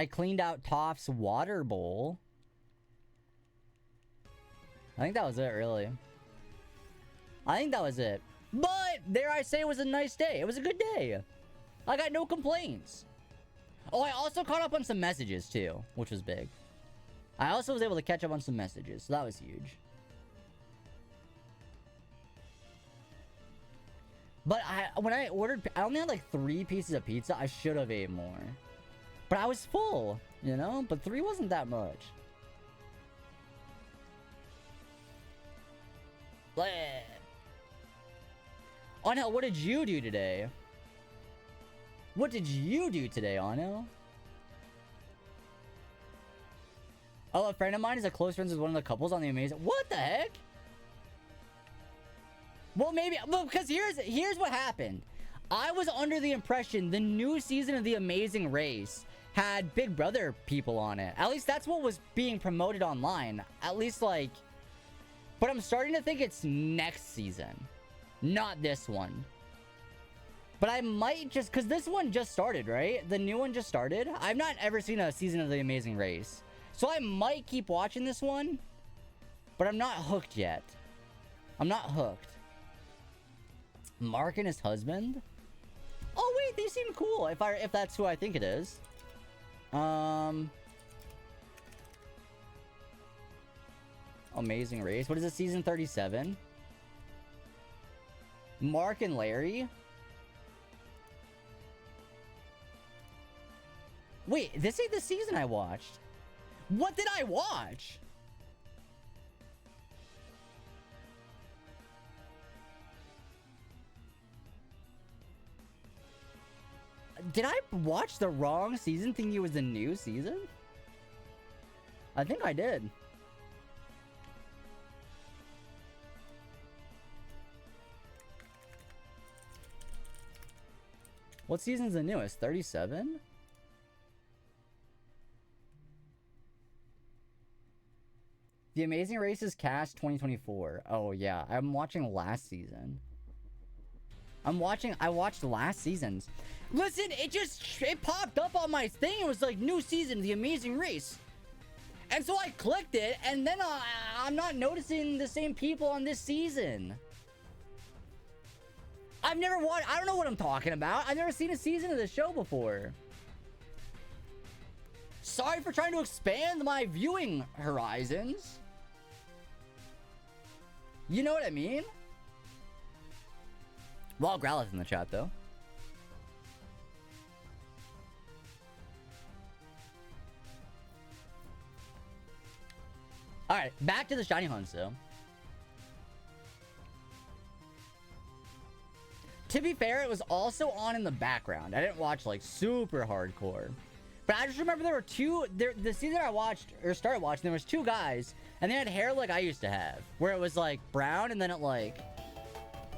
cleaned out Toph's water bowl. I think that was it, really. I think that was it. But, dare I say, it was a nice day. It was a good day. I got no complaints. Oh, I also caught up on some messages, too, which was big. I also was able to catch up on some messages, so that was huge. But when I ordered, I only had like 3 pieces of pizza. I should have ate more. But I was full, you know? But 3 wasn't that much. Bleh. Anel, what did you do today? What did you do today, Anel? Oh, a friend of mine is a close friends with one of the couples on The Amazing... What the heck? Well, maybe... Well, because here's what happened. I was under the impression the new season of The Amazing Race had Big Brother people on it. At least that's what was being promoted online. At least, like... But I'm starting to think it's next season. Not this one. But I might just... Because this one just started, right? The new one just started. I've not ever seen a season of The Amazing Race. So I might keep watching this one. But I'm not hooked yet. I'm not hooked. Mark and his husband? Oh, wait. They seem cool. If that's who I think it is. Amazing Race. What is it? Season 37? Mark and Larry? Wait, this ain't the season I watched. What did I watch? Did I watch the wrong season thinking it was the new season? I think I did. What season's the newest? 37? The Amazing Races Cast 2024. Oh, yeah. I'm watching last season. I watched last season's. Listen, it popped up on my thing. It was like, new season, The Amazing Race. And so I clicked it, and then I'm not noticing the same people on this season. I've never watched... I don't know what I'm talking about. I've never seen a season of the show before. Sorry for trying to expand my viewing horizons. You know what I mean? Well, Growlithe in the chat, though. Alright, back to the shiny hunts, though. To be fair, it was also on in the background. I didn't watch, like, super hardcore. But I just remember there were two... the season I watched, or started watching, there was 2 guys, and they had hair like I used to have. Where it was, like, brown, and then it, like,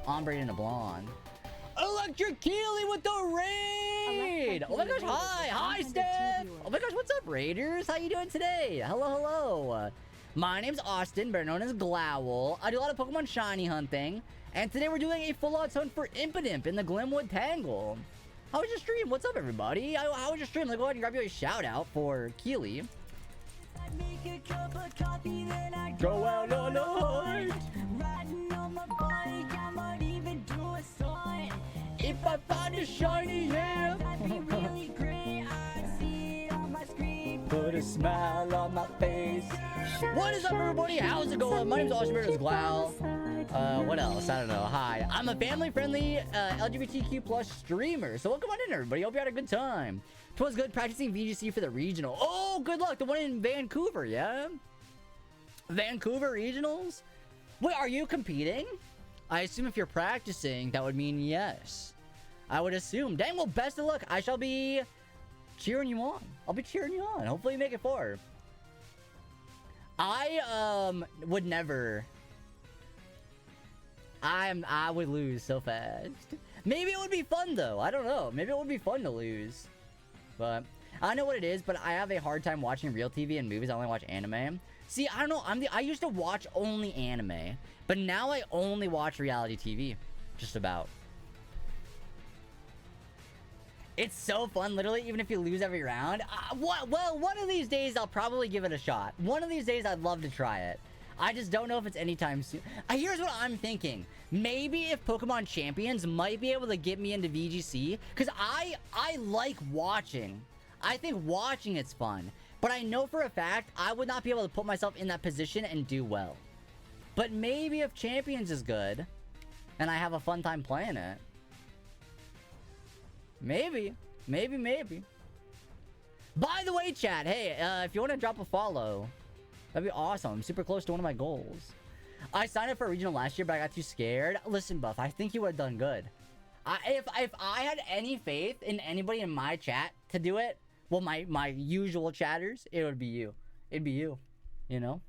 ombre into blonde. Electric Keely with the raid! Oh my gosh, hi! Hi, Steph! Oh my gosh, what's up, Raiders? How you doing today? Hello, hello. My name's Austin, better known as Glowl. I do a lot of Pokemon shiny hunting. And today we're doing a full odds hunt for Impidimp in the Glimwood Tangle. How was your stream? What's up, everybody? How was your stream? Let's go ahead and grab you a shout out for Keely. Go out on a hunt. If I find a shiny hair, put a smile on my face. What is up, everybody? How's it going? My name's Austin Glow. What else? I don't know. Hi, I'm a family-friendly LGBTQ plus streamer. So welcome on in, everybody. Hope you had a good time. Twas good practicing VGC for the regional. Oh, good luck. The one in Vancouver, yeah? Vancouver regionals? Wait, are you competing? I assume if you're practicing, that would mean yes. I would assume. Dang, well, best of luck. I shall be cheering you on. I'll be cheering you on. Hopefully you make it far. I would never. I would lose so fast. Maybe it would be fun though. I don't know. Maybe it would be fun to lose. But I don't know what it is, but I have a hard time watching real TV and movies. I only watch anime. See, I don't know. I used to watch only anime, but now I only watch reality TV. Just about. It's so fun, literally, even if you lose every round. Well, one of these days, I'll probably give it a shot. One of these days, I'd love to try it. I just don't know if it's anytime soon. Here's what I'm thinking. Maybe if Pokemon Champions might be able to get me into VGC, because I like watching. I think watching it's fun. But I know for a fact, I would not be able to put myself in that position and do well. But maybe if Champions is good, and I have a fun time playing it, maybe. By the way, chat, hey, if you want to drop a follow, that'd be awesome. I'm super close to one of my goals. I signed up for a regional last year, but I got too scared. Listen, Buff, I think you would have done good. If I had any faith in anybody in my chat to do it, well, my usual chatters, it would be you. It'd be you, you know?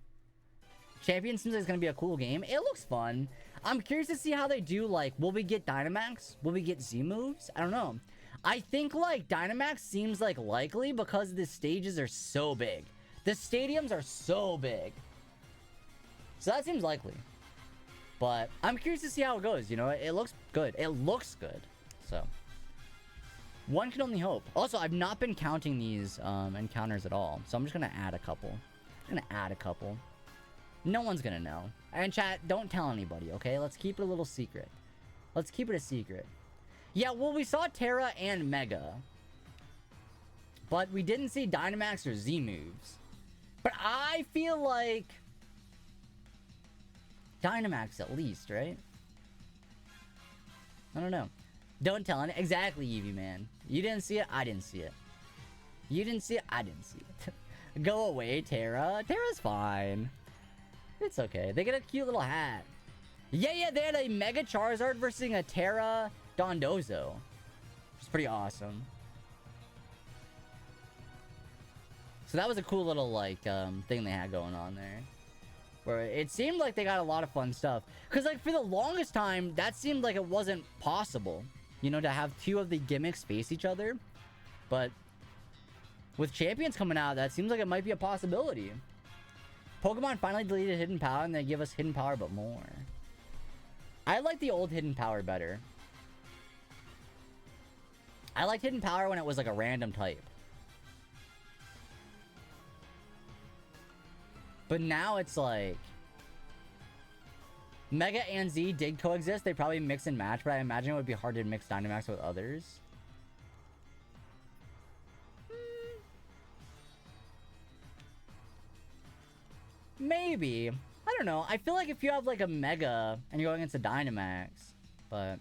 Champion seems like it's going to be a cool game. It looks fun. I'm curious to see how they do, like, will we get Dynamax? Will we get Z moves? I don't know. I think, like, Dynamax seems, like, likely because the stages are so big. The stadiums are so big. So that seems likely. But I'm curious to see how it goes, you know? It looks good. It looks good. So one can only hope. Also, I've not been counting these encounters at all. So I'm just going to add a couple. No one's going to know. And chat, don't tell anybody, okay? Let's keep it a little secret. Let's keep it a secret. Yeah, well, we saw Terra and Mega. But we didn't see Dynamax or Z moves. But I feel like Dynamax at least, right? I don't know. Don't tell any. Exactly, Eevee, man. You didn't see it, I didn't see it. You didn't see it, I didn't see it. Go away, Terra. Terra's fine. It's okay. They get a cute little hat. Yeah, they had a Mega Charizard versus a Terra Dondozo. Which is pretty awesome. So that was a cool little, like, thing they had going on there. Where it seemed like they got a lot of fun stuff. Because, like, for the longest time, that seemed like it wasn't possible. You know, to have two of the gimmicks face each other. But with Champions coming out, that seems like it might be a possibility. Pokemon finally deleted Hidden Power, and they give us Hidden Power, but more. I like the old Hidden Power better. I liked Hidden Power when it was, like, a random type. But now it's like Mega and Z did coexist. They probably mix and match, but I imagine it would be hard to mix Dynamax with others. Maybe. I don't know. I feel like if you have like a Mega and you're going against a Dynamax. But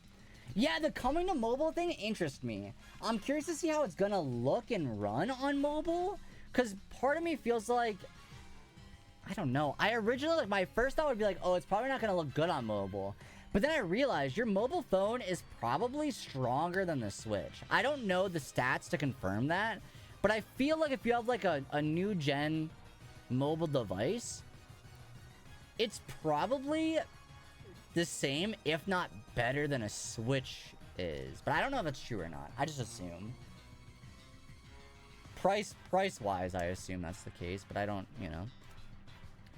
yeah, the coming to mobile thing interests me. I'm curious to see how it's gonna look and run on mobile. Because part of me feels like, I don't know. I originally, like, my first thought would be like, oh, it's probably not going to look good on mobile. But then I realized your mobile phone is probably stronger than the Switch. I don't know the stats to confirm that. But I feel like if you have, like, a new gen mobile device, it's probably the same, if not better than a Switch is. But I don't know if that's true or not. I just assume. Price-wise, I assume that's the case. But I don't, you know.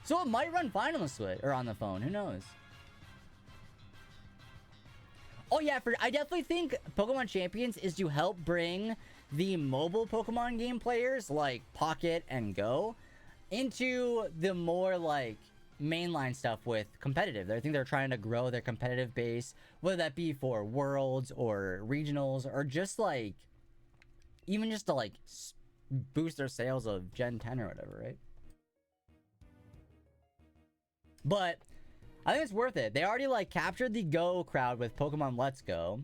So it might run fine on the Switch or on the phone. Who knows? Oh yeah, I definitely think Pokemon Champions is to help bring the mobile Pokemon game players like Pocket and Go into the more like mainline stuff with competitive. I think they're trying to grow their competitive base, whether that be for worlds or regionals or just like even just to like boost their sales of Gen 10 or whatever, right? But I think it's worth it. They already like captured the Go crowd with Pokemon Let's Go.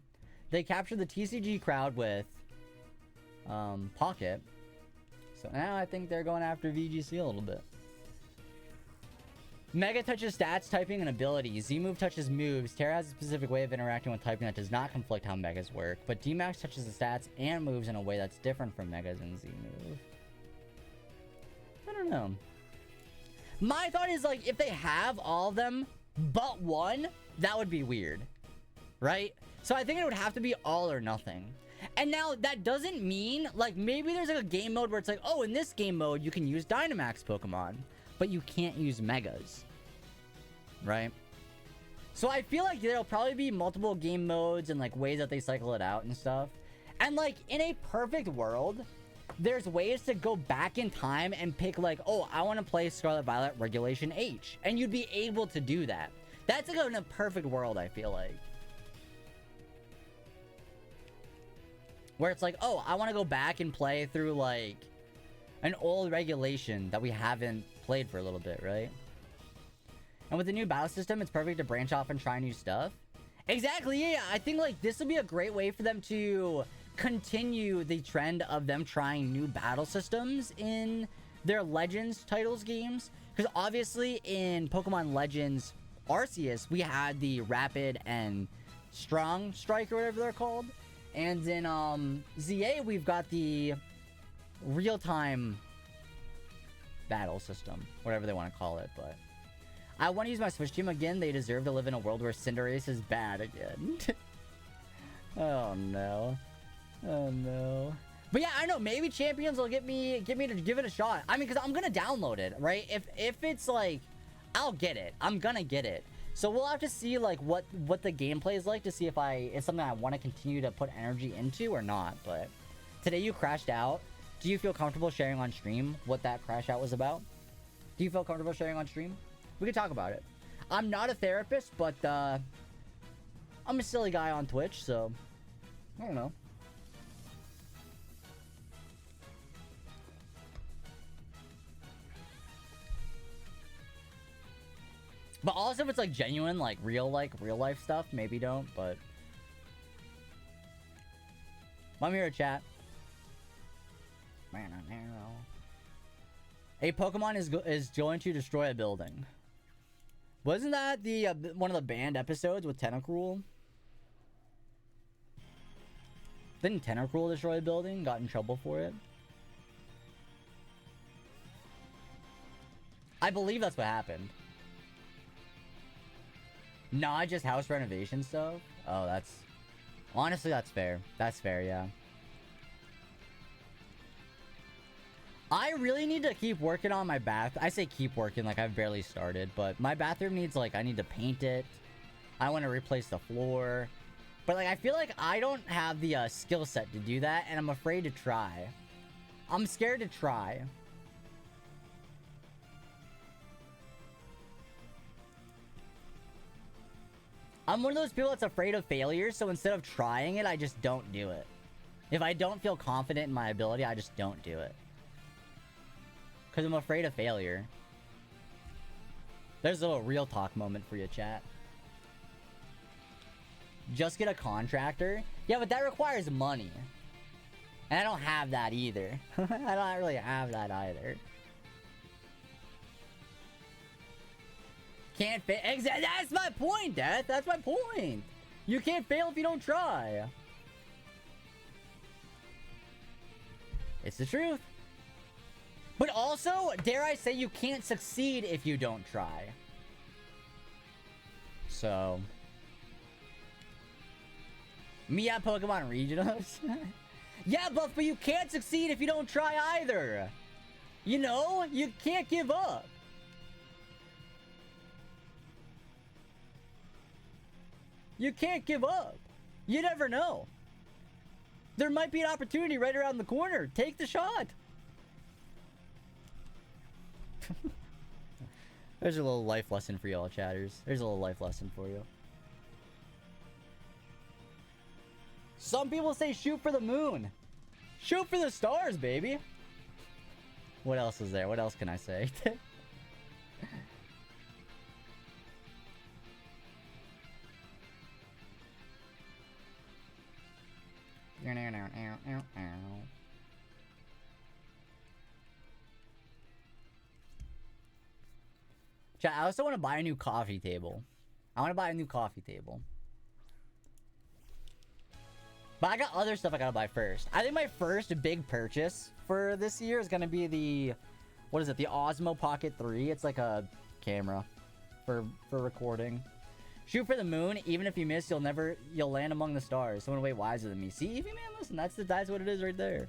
They captured the TCG crowd with Pocket. So now I think they're going after VGC a little bit. Mega touches stats, typing, and abilities. Z-Move touches moves. Terra has a specific way of interacting with typing that does not conflict how Megas work. But D-Max touches the stats and moves in a way that's different from Megas and Z-Move. I don't know. My thought is, like, if they have all of them but one, that would be weird. Right? So I think it would have to be all or nothing. And now, that doesn't mean, like, maybe there's like a game mode where it's like, oh, in this game mode, you can use Dynamax Pokemon. But you can't use Megas. Right? So I feel like there'll probably be multiple game modes and like ways that they cycle it out and stuff. And like in a perfect world, there's ways to go back in time and pick like, oh, I want to play Scarlet Violet Regulation H. And you'd be able to do that. That's like in a perfect world, I feel like. Where it's like, oh, I want to go back and play through like an old regulation that we haven't played for a little bit, right? And with the new battle system, it's perfect to branch off and try new stuff. Exactly, yeah. I think like this would be a great way for them to continue the trend of them trying new battle systems in their Legends titles games. Because obviously in Pokemon Legends Arceus, we had the Rapid and Strong Strike or whatever they're called. And in ZA, we've got the real-time battle system, whatever they want to call it. But I want to use my Switch team again. They deserve to live in a world where Cinderace is bad again. Oh no, oh no. But yeah, I know maybe Champions will get me to give it a shot. I mean, because I'm gonna download it, right? If it's like, I'll get it. I'm gonna get it. So we'll have to see like what the gameplay is like to see if it's something I want to continue to put energy into or not. But today you crashed out. Do you feel comfortable sharing on stream what that crash out was about? Do you feel comfortable sharing on stream? We can talk about it. I'm not a therapist, but I'm a silly guy on Twitch, so I don't know. But also if it's like genuine, like real life stuff, maybe don't, but I'm here to chat. A Pokemon is going to destroy a building. Wasn't that the one of the banned episodes with Tentacruel? Didn't Tentacruel destroy a building? Got in trouble for it? I believe that's what happened. Not just house renovation stuff? Oh, that's... Honestly, that's fair. That's fair, yeah. I really need to keep working on my bath. I say keep working like I've barely started, but my bathroom needs like, I need to paint it. I want to replace the floor. But like, I feel like I don't have the skill set to do that, and I'm afraid to try. I'm scared to try. I'm one of those people that's afraid of failure, so instead of trying it, I just don't do it. If I don't feel confident in my ability, I just don't do it. Because I'm afraid of failure. There's a little real talk moment for you, chat. Just get a contractor? Yeah, but that requires money. And I don't have that either. I don't really have that either. Can't fail. Exactly. That's my point, Death. That's my point. You can't fail if you don't try. It's the truth. But also, dare I say, you can't succeed if you don't try. So... me at Pokemon Regionals? Yeah, Buff, but you can't succeed if you don't try either. You know? You can't give up. You can't give up. You never know. There might be an opportunity right around the corner. Take the shot. There's a little life lesson for y'all, chatters. There's a little life lesson for you. Some people say shoot for the moon. Shoot for the stars, baby. What else is there? What else can I say? Chat, I also want to buy a new coffee table. I want to buy a new coffee table. But I got other stuff I gotta buy first. I think my first big purchase for this year is gonna be the... What is it? The Osmo Pocket 3. It's like a camera for recording. Shoot for the moon. Even if you miss, you'll land among the stars. Someone way wiser than me. See, Evie man, listen, that's what it is right there.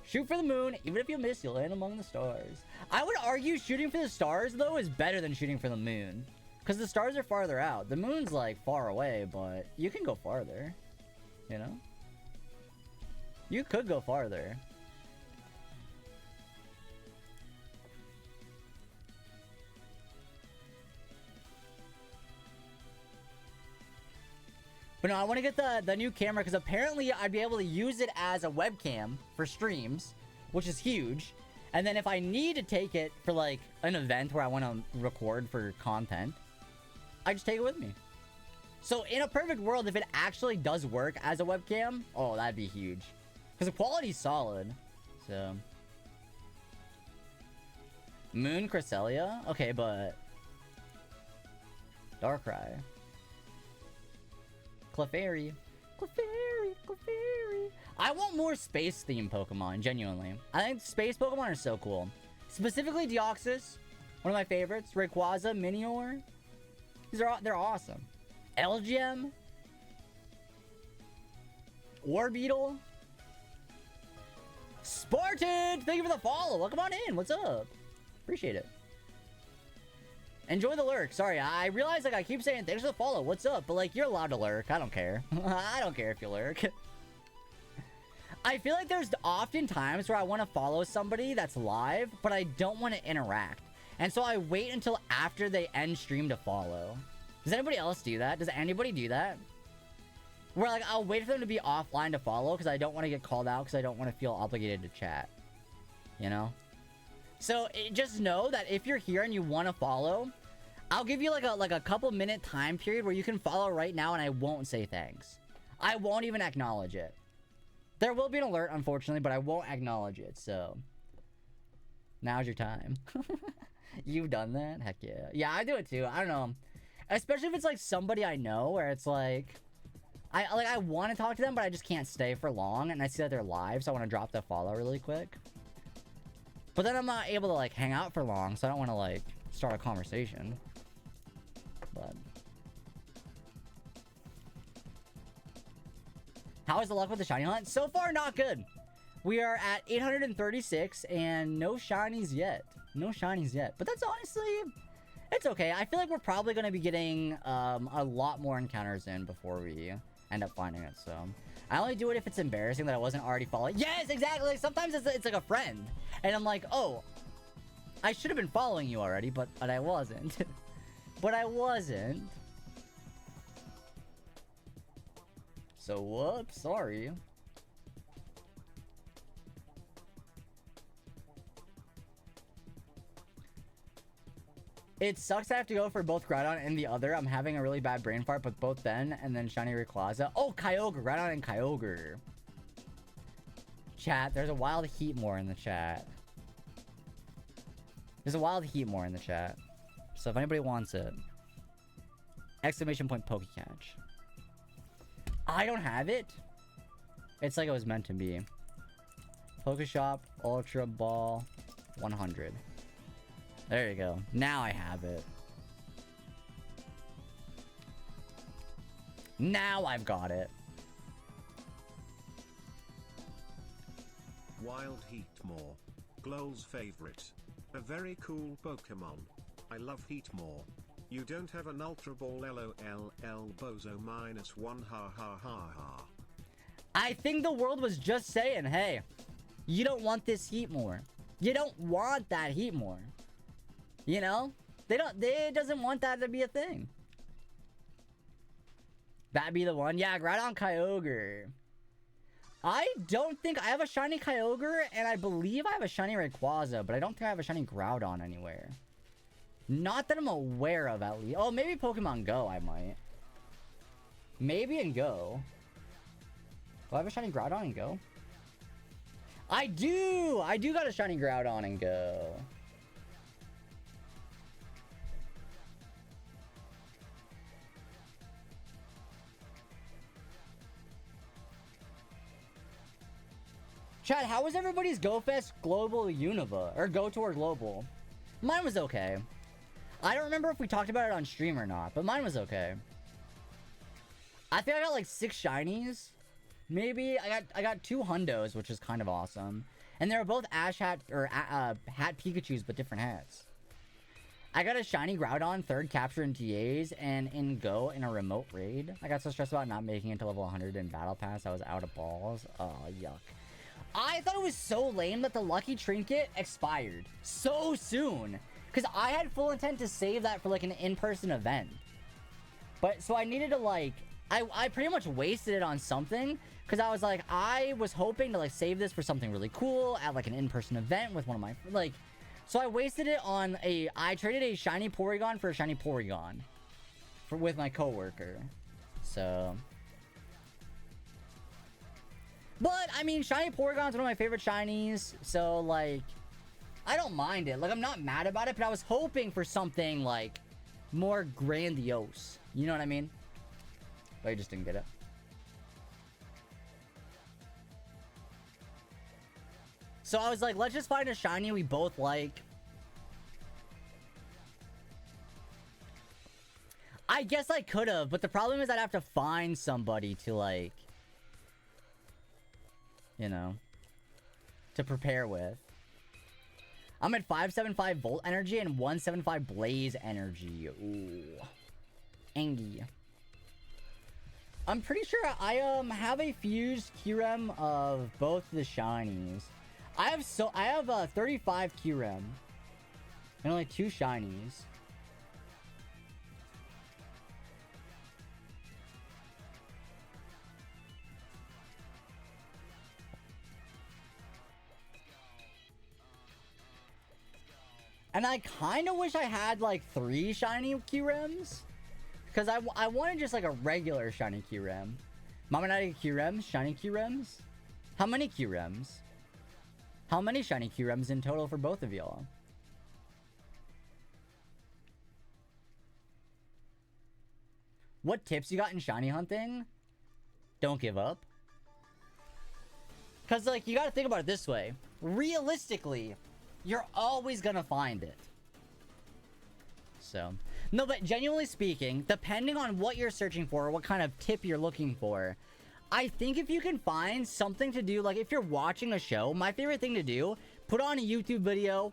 Shoot for the moon. Even if you miss, you'll land among the stars. I would argue shooting for the stars, though, is better than shooting for the moon. Because the stars are farther out. The moon's, like, far away, but you can go farther. You know? You could go farther. But no, I want to get the new camera because apparently I'd be able to use it as a webcam for streams, which is huge. And then if I need to take it for like an event where I want to record for content, I just take it with me. So in a perfect world, if it actually does work as a webcam, oh, that'd be huge. Because the quality's solid. So. Moon Cresselia? Okay, but... Darkrai. Clefairy. Clefairy. Clefairy. I want more space-themed Pokemon, genuinely. I think space Pokemon are so cool. Specifically Deoxys, one of my favorites. Rayquaza, Minior. They're awesome. Elgium. Orbeetle. Spartan! Thank you for the follow. Welcome on in. What's up? Appreciate it. Enjoy the lurk. Sorry, I realize like I keep saying thanks for the follow. What's up? But like you're allowed to lurk. I don't care. I don't care if you lurk. I feel like there's often times where I want to follow somebody that's live, but I don't want to interact. And so I wait until after they end stream to follow. Does anybody else do that? Does anybody do that? Where like I'll wait for them to be offline to follow because I don't want to get called out because I don't want to feel obligated to chat. You know? So just know that if you're here and you want to follow, I'll give you like a couple minute time period where you can follow right now and I won't say thanks. I won't even acknowledge it. There will be an alert, unfortunately, but I won't acknowledge it, so... Now's your time. You've done that? Heck yeah. Yeah, I do it too. I don't know. Especially if it's like somebody I know where it's like... I want to talk to them, but I just can't stay for long, and I see that they're live, so I want to drop the follow really quick. But then I'm not able to, like, hang out for long, so I don't want to, like, start a conversation. But... How is the luck with the shiny hunt? So far, not good. We are at 836, and no shinies yet. No shinies yet. But that's honestly... It's okay. I feel like we're probably going to be getting a lot more encounters in before we end up finding it, so... I only do it if it's embarrassing that I wasn't already following. Yes, exactly. Sometimes it's like a friend. And I'm like, oh, I should have been following you already, but I wasn't. But I wasn't. So, whoops, sorry. It sucks I have to go for both Groudon and the other. I'm having a really bad brain fart, but both Ben and then Shiny Rayquaza. Oh, Kyogre. Groudon and Kyogre. Chat, there's a wild Heatmore in the chat. There's a wild Heatmore in the chat. So if anybody wants it. Exclamation point Pokecatch. I don't have it. It's like it was meant to be. Pokeshop Ultra Ball 100. There you go. Now I have it. Now I've got it. Wild Heatmore. Glow's favorite. A very cool Pokemon. I love Heatmore. You don't have an Ultra Ball LOL bozo -1 ha ha ha ha. I think the world was just saying, hey, you don't want this Heatmore. You don't want that Heatmore. You know? They doesn't want that to be a thing. That'd be the one. Yeah, Groudon Kyogre. I don't think I have a shiny Kyogre, and I believe I have a shiny Rayquaza, but I don't think I have a shiny Groudon anywhere. Not that I'm aware of, at least. Oh, maybe Pokemon Go, I might. Maybe in Go. Do I have a shiny Groudon in Go? I do! I do got a shiny Groudon in Go. Chad, how was everybody's GoFest Global Unova? Or Go Tour Global? Mine was okay. I don't remember if we talked about it on stream or not, but mine was okay. I think I got like 6 shinies. Maybe. I got 2 hundos, which is kind of awesome. And they were both Ash Hat, or Hat Pikachus, but different hats. I got a shiny Groudon, 3rd capture in TAs, and in Go in a remote raid. I got so stressed about not making it to level 100 in Battle Pass, I was out of balls. Oh, yuck. I thought it was so lame that the Lucky Trinket expired so soon. Because I had full intent to save that for like an in-person event. But, so I needed to like... I pretty much wasted it on something. Because I was like, I was hoping to like save this for something really cool at like an in-person event with one of my... Like, so I wasted it on a... I traded a shiny Porygon for a shiny Porygon. With my coworker. So... But, I mean, shiny Porygon's one of my favorite shinies, so, like, I don't mind it. Like, I'm not mad about it, but I was hoping for something, like, more grandiose. You know what I mean? But I just didn't get it. So I was like, let's just find a shiny we both like. I guess I could have, but the problem is I'd have to find somebody to, like... You know, to prepare with. I'm at 575 Volt Energy and 175 Blaze Energy. Ooh. Angie. I'm pretty sure I have a fused Kyurem of both the shinies. I have 35 Kyurem and only 2 shinies. And I kind of wish I had, like, 3 shiny Kyurems. Because I wanted just, like, a regular shiny Kyurem. Mamanati Kyurems? Shiny Kyurems? How many Kyurems? How many shiny Kyurems in total for both of y'all? What tips you got in shiny hunting? Don't give up. Because, like, you gotta think about it this way. Realistically... You're always gonna find it. So, no, but genuinely speaking, depending on what you're searching for, what kind of tip you're looking for, I think if you can find something to do, like if you're watching a show, my favorite thing to do, put on a YouTube video,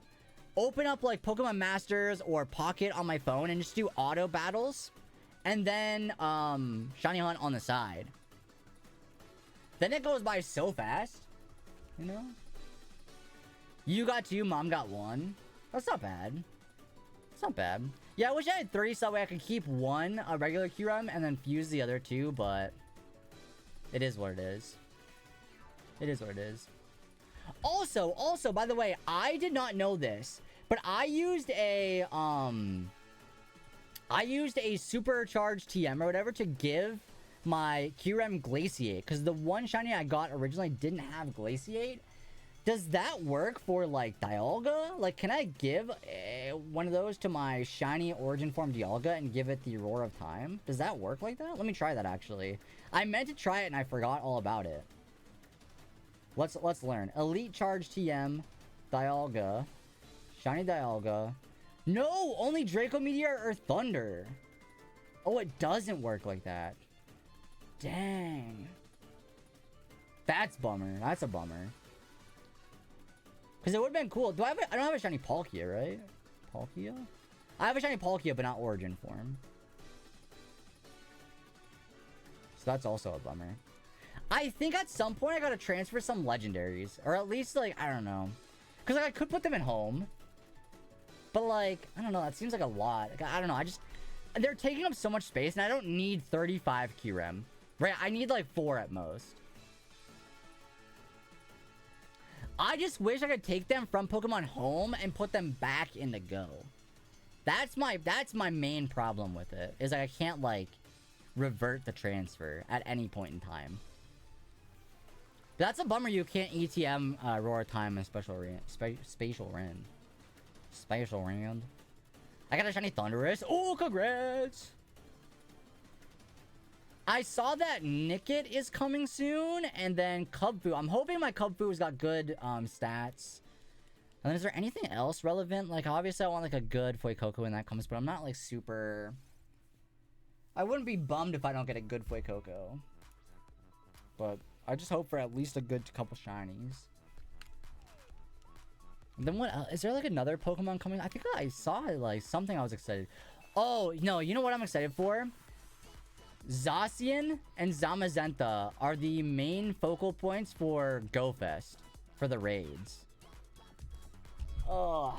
open up like Pokemon Masters or Pocket on my phone and just do auto battles, and then shiny hunt on the side. Then it goes by so fast, you know? You got 2, mom got 1. That's not bad. It's not bad. Yeah, I wish I had 3 so that way I could keep 1 a regular Kyurem and then fuse the other 2, but it is what it is. It is what it is. Also, by the way, I did not know this, but I used a supercharged TM or whatever to give my Kyurem Glaciate, because the one shiny I got originally didn't have Glaciate. Does that work for, like, Dialga? Like, can I give one of those to my shiny Origin Form Dialga and give it the Roar of Time? Does that work like that? Let me try that, actually. I meant to try it and I forgot all about it. Let's learn. Elite Charge TM, Dialga, shiny Dialga. No! Only Draco Meteor or Thunder. Oh, it doesn't work like that. Dang. That's bummer. That's a bummer. Because it would have been cool. I don't have a shiny Palkia, right? Palkia? I have a shiny Palkia, but not Origin Form. So that's also a bummer. I think at some point I gotta transfer some legendaries. Or at least, like, I don't know. Because like, I could put them in home. But, like, I don't know. That seems like a lot. Like, I don't know. They're taking up so much space, and I don't need 35 QREM. Right? I need, like, 4 at most. I just wish I could take them from Pokemon Home and put them back into Go. That's my main problem with it. Is like I can't, like, revert the transfer at any point in time. But that's a bummer you can't ETM Roar Time and Spatial Rand. Spatial Rand. I got a shiny Thunderous. Oh, congrats! I saw that Nickit is coming soon, and then Cubfu. I'm hoping my Cubfu's got good stats. And then is there anything else relevant? Like, obviously I want, like, a good Fuecoco when that comes, but I'm not, like, super... I wouldn't be bummed if I don't get a good Fuecoco. But I just hope for at least a good couple shinies. And then what else? Is there, like, another Pokemon coming? I think I saw, like, something I was excited. Oh, no, you know what I'm excited for? Zacian and Zamazenta are the main focal points for GoFest. For the raids. Oh.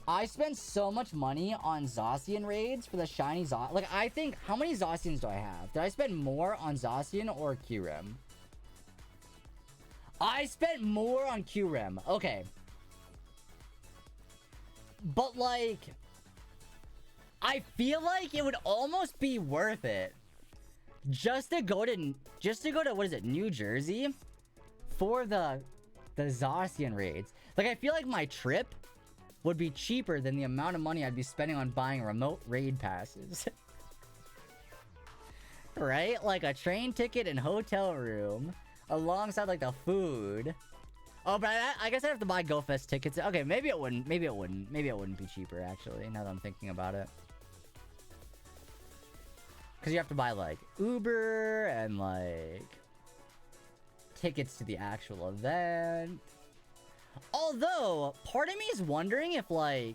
I spent so much money on Zacian raids for the shiny Zacian. Like, I think... How many Zacians do I have? Did I spend more on Zacian or Kyurem? I spent more on Kyurem. Okay. But, like... I feel like it would almost be worth it just to go to what is it, New Jersey for the Zacian raids. Like, I feel like my trip would be cheaper than the amount of money I'd be spending on buying remote raid passes. Right? Like a train ticket and hotel room alongside, like, the food. Oh, but I guess I'd have to buy GoFest tickets. Okay, maybe it wouldn't be cheaper, actually, now that I'm thinking about it. Because you have to buy, like, Uber and, like, tickets to the actual event. Although, part of me is wondering if, like...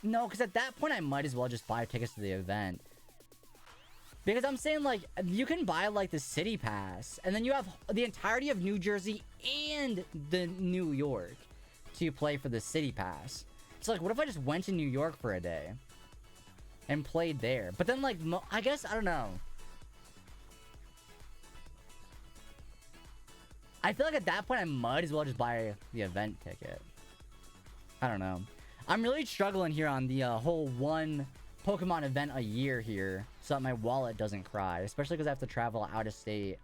No, because at that point, I might as well just buy tickets to the event. Because I'm saying, like, you can buy, like, the City Pass. And then you have the entirety of New Jersey and the New York to play for the City Pass. So, like, what if I just went to New York for a day? And played there. But then, like, I guess, I don't know. I feel like at that point, I might as well just buy the event ticket. I don't know. I'm really struggling here on the whole one Pokemon event a year here. So that my wallet doesn't cry. Especially because I have to travel out of state.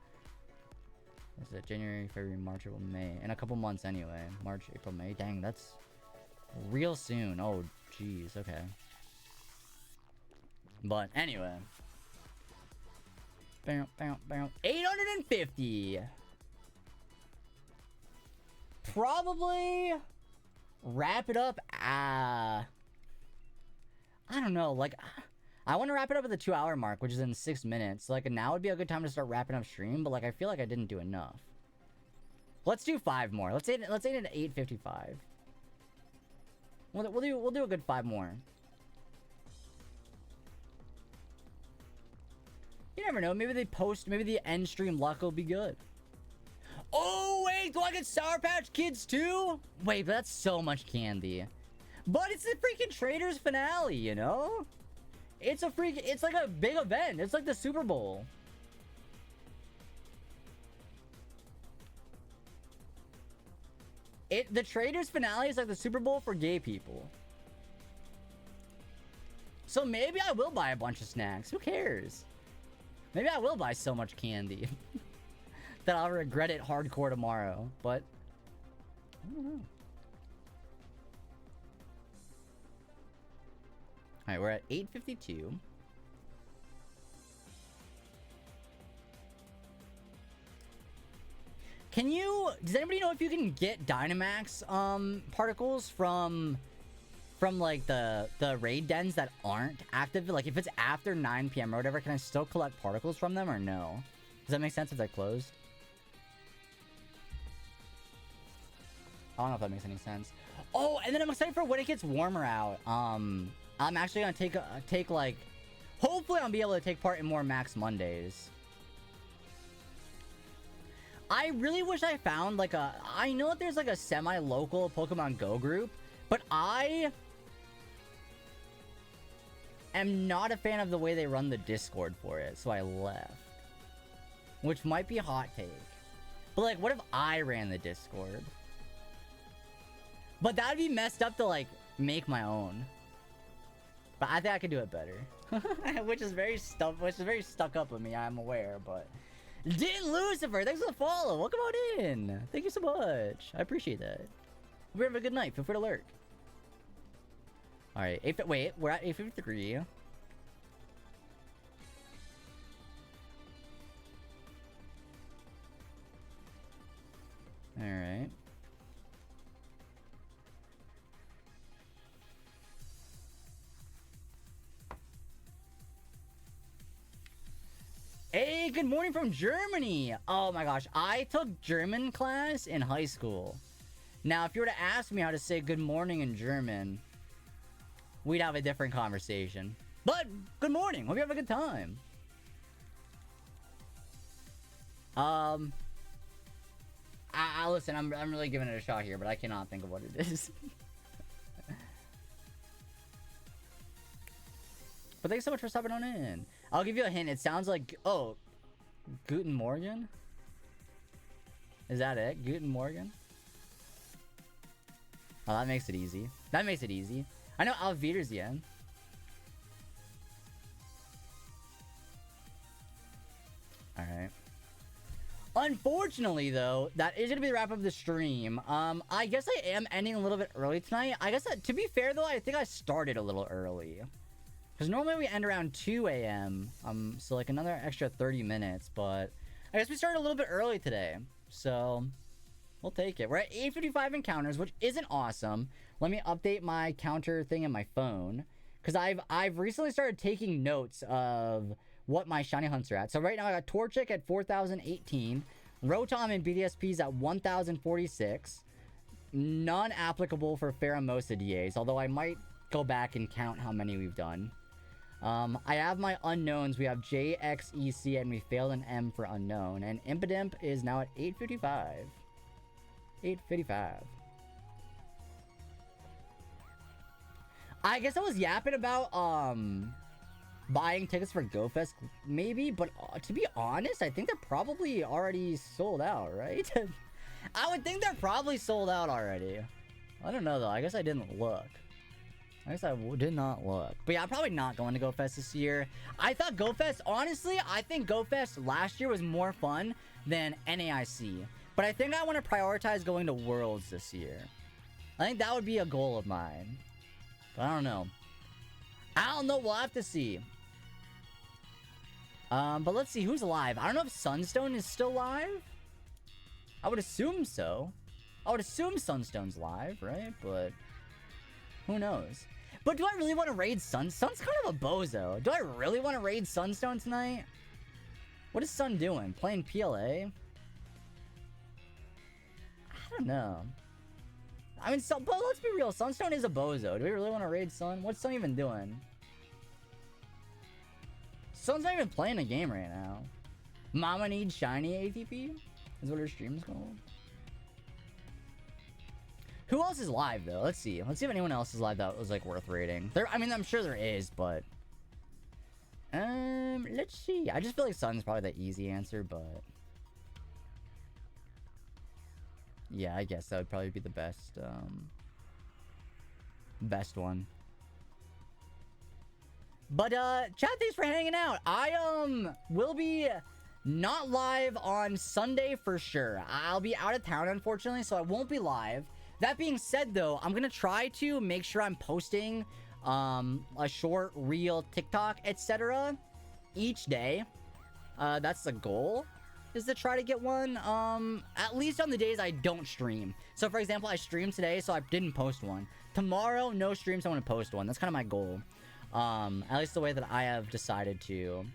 Is it January, February, March, April, May? In a couple months anyway. March, April, May. Dang, that's real soon. Oh, jeez. Okay. But anyway. 850. Probably wrap it up. I don't know. Like, I want to wrap it up at the 2-hour mark, which is in 6 minutes. Like, now would be a good time to start wrapping up stream, but, like, I feel like I didn't do enough. Let's do 5 more. Let's aim it at 8:55. We'll do a good 5 more. You never know. Maybe maybe the end stream luck will be good. Oh, wait, do I get Sour Patch Kids too? Wait, but that's so much candy. But it's the freaking Traders finale, you know? It's like a big event. It's like the Super Bowl. The Traders finale is like the Super Bowl for gay people. So maybe I will buy a bunch of snacks. Who cares? Maybe I will buy so much candy that I'll regret it hardcore tomorrow, but I don't know. Alright, we're at 8:52. Does anybody know if you can get Dynamax particles from like the raid dens that aren't active? Like if it's after 9 PM or whatever, can I still collect particles from them or no? Does that make sense if they're closed? I don't know if that makes any sense. Oh, and then I'm excited for when it gets warmer out. I'm actually gonna take like, hopefully I'll be able to take part in more Max Mondays. I really wish I found like I know that there's like a semi-local Pokemon Go group, but I am not a fan of the way they run the Discord for it, so I left. Which might be a hot take. But, like, what if I ran the Discord? But that'd be messed up to, like, make my own. But I think I could do it better. which is very stuck up of me, I'm aware, but... Din Lucifer, thanks for the follow. Welcome on in. Thank you so much. I appreciate that. Hope you have a good night. Feel free to lurk. Alright, wait, we're at 8:53. Alright. Hey, good morning from Germany. Oh my gosh, I took German class in high school. Now, if you were to ask me how to say good morning in German, we'd have a different conversation. But, good morning. Hope you have a good time. Listen, I'm really giving it a shot here, but I cannot think of what it is. But thanks so much for stopping on in. I'll give you a hint. It sounds like... Oh. Guten Morgen? Is that it? Guten Morgen? Oh, that makes it easy. That makes it easy. I know Auf Wiedersehen. Alright. Unfortunately, though, that is going to be the wrap of the stream. I guess I am ending a little bit early tonight. I guess, to be fair, though, I think I started a little early. Because normally we end around 2 a.m. So like another extra 30 minutes. But I guess we started a little bit early today. So we'll take it. We're at 8:55 encounters, which isn't awesome. Let me update my counter thing in my phone. Because I've recently started taking notes of what my shiny hunts are at. So right now I got Torchic at 4,018. Rotom and BDSP's at 1,046. None applicable for Pheromosa DAs. Although I might go back and count how many we've done. I have my unknowns. We have JXEC and we failed an M for unknown. And Impidimp is now at 855. 855. I guess I was yapping about buying tickets for GoFest maybe, but to be honest, I think they're probably already sold out, right? I would think they're probably sold out already. I don't know though. I guess I didn't look. I guess I did not look. But yeah, I'm probably not going to GoFest this year. I thought GoFest, honestly, I think GoFest last year was more fun than NAIC. But I think I want to prioritize going to Worlds this year. I think that would be a goal of mine. But I don't know. I don't know. We'll have to see. But let's see who's live. I don't know if Sunstone is still live. I would assume so. I would assume Sunstone's live, right? But who knows? But do I really want to raid Sunstone's kind of a bozo. Do I really want to raid Sunstone tonight? What is Sun doing? Playing PLA? I don't know. I mean, but let's be real. Sunstone is a bozo. Do we really want to raid Sun? What's Sun even doing? Sun's not even playing a game right now. Mama needs shiny ATP? Is what her stream's called. Who else is live, though? Let's see. Let's see if anyone else is live that was, like, worth rating. I mean, I'm sure there is, but... let's see. I just feel like Sun's probably the easy answer, but... Yeah, I guess that would probably be the best, best one. But, chat, thanks for hanging out. I, will be not live on Sunday for sure. I'll be out of town, unfortunately, so I won't be live. That being said, though, I'm gonna try to make sure I'm posting, a short, reel, TikTok, etc. each day. That's the goal, is to try to get one, at least on the days I don't stream. So, for example, I streamed today, so I didn't post one. Tomorrow, no streams, I want to post one. That's kind of my goal. At least the way that I have decided to.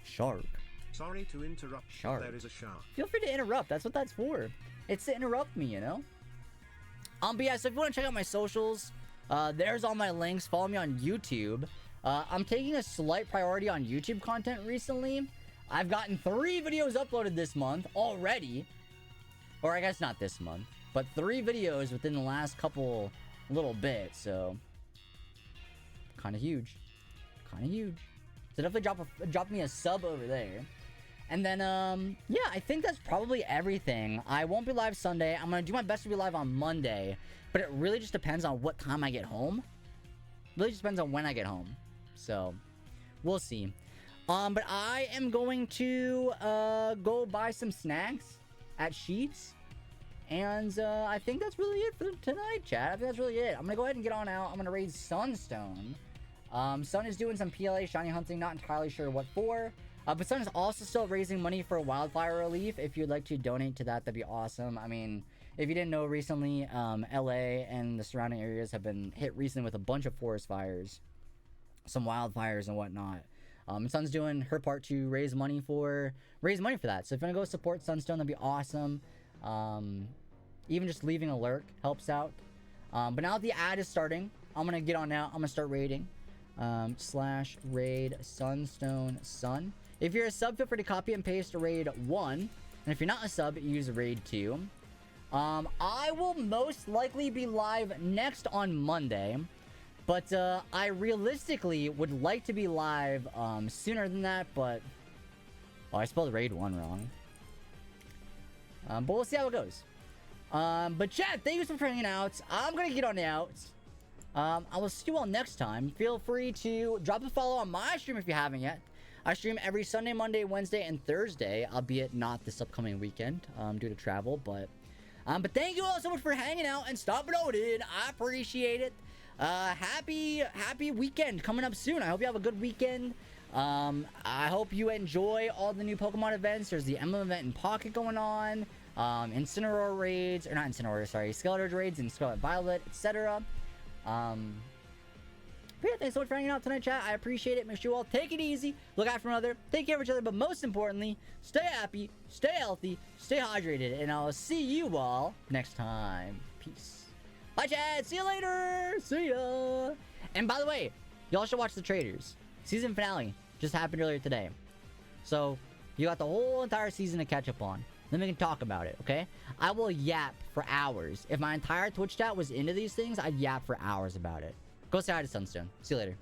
Shark. Sorry to interrupt. Shark. There is a shark. Feel free to interrupt. That's what that's for. It's to interrupt me, you know? But yeah, so if you want to check out my socials, there's all my links. Follow me on YouTube. I'm taking a slight priority on YouTube content recently. I've gotten 3 videos uploaded this month already. Or I guess not this month, but 3 videos within the last couple little bits, so kind of huge. kind of huge. So definitely drop me a sub over there. And then, yeah, I think that's probably everything. I won't be live Sunday. I'm going to do my best to be live on Monday. But it really just depends on what time I get home. Really just depends on when I get home. So, we'll see. But I am going to go buy some snacks at Sheets. And I think that's really it for tonight, chat. I think that's really it. I'm going to go ahead and get on out. I'm going to raid Sunstone. Sun is doing some PLA shiny hunting. Not entirely sure what for. But Sun is also still raising money for wildfire relief. If you'd like to donate to that, that'd be awesome. I mean, if you didn't know, recently, LA and the surrounding areas have been hit recently with a bunch of forest fires. Some wildfires and whatnot. Sun's doing her part to raise money for that. So if you want to go support Sunstone, that'd be awesome. Even just leaving a lurk helps out. But now that the ad is starting, I'm going to get on now. I'm going to start raiding. /raid Sunstone Sun. If you're a sub, feel free to copy and paste raid 1. And if you're not a sub, use raid 2. I will most likely be live next on Monday. But I realistically would like to be live sooner than that, but... Oh, I spelled raid 1 wrong. But we'll see how it goes. But chat, thank you so much for hanging out. I'm going to get on out. I will see you all next time. Feel free to drop a follow on my stream if you haven't yet. I stream every Sunday, Monday, Wednesday, and Thursday, albeit not this upcoming weekend due to travel. But thank you all so much for hanging out and stopping on in. I appreciate it. Happy weekend coming up soon. I hope you have a good weekend. I hope you enjoy all the new Pokemon events. There's the Emblem event in Pocket going on. Incineroar raids, or not Incineroar, sorry, Skeletor raids and Scarlet Violet, etc. But yeah, thanks so much for hanging out tonight, chat. I appreciate it. Make sure you all take it easy, look out for one another, take care of each other, but most importantly, stay happy, stay healthy, stay hydrated, and I'll see you all next time. Peace. Bye, chat. See you later. See ya. And by the way, y'all should watch The Traders. Season finale just happened earlier today. So, you got the whole entire season to catch up on. Then we can talk about it, okay? I will yap for hours. If my entire Twitch chat was into these things, I'd yap for hours about it. Go say hi to Sunstone. See you later.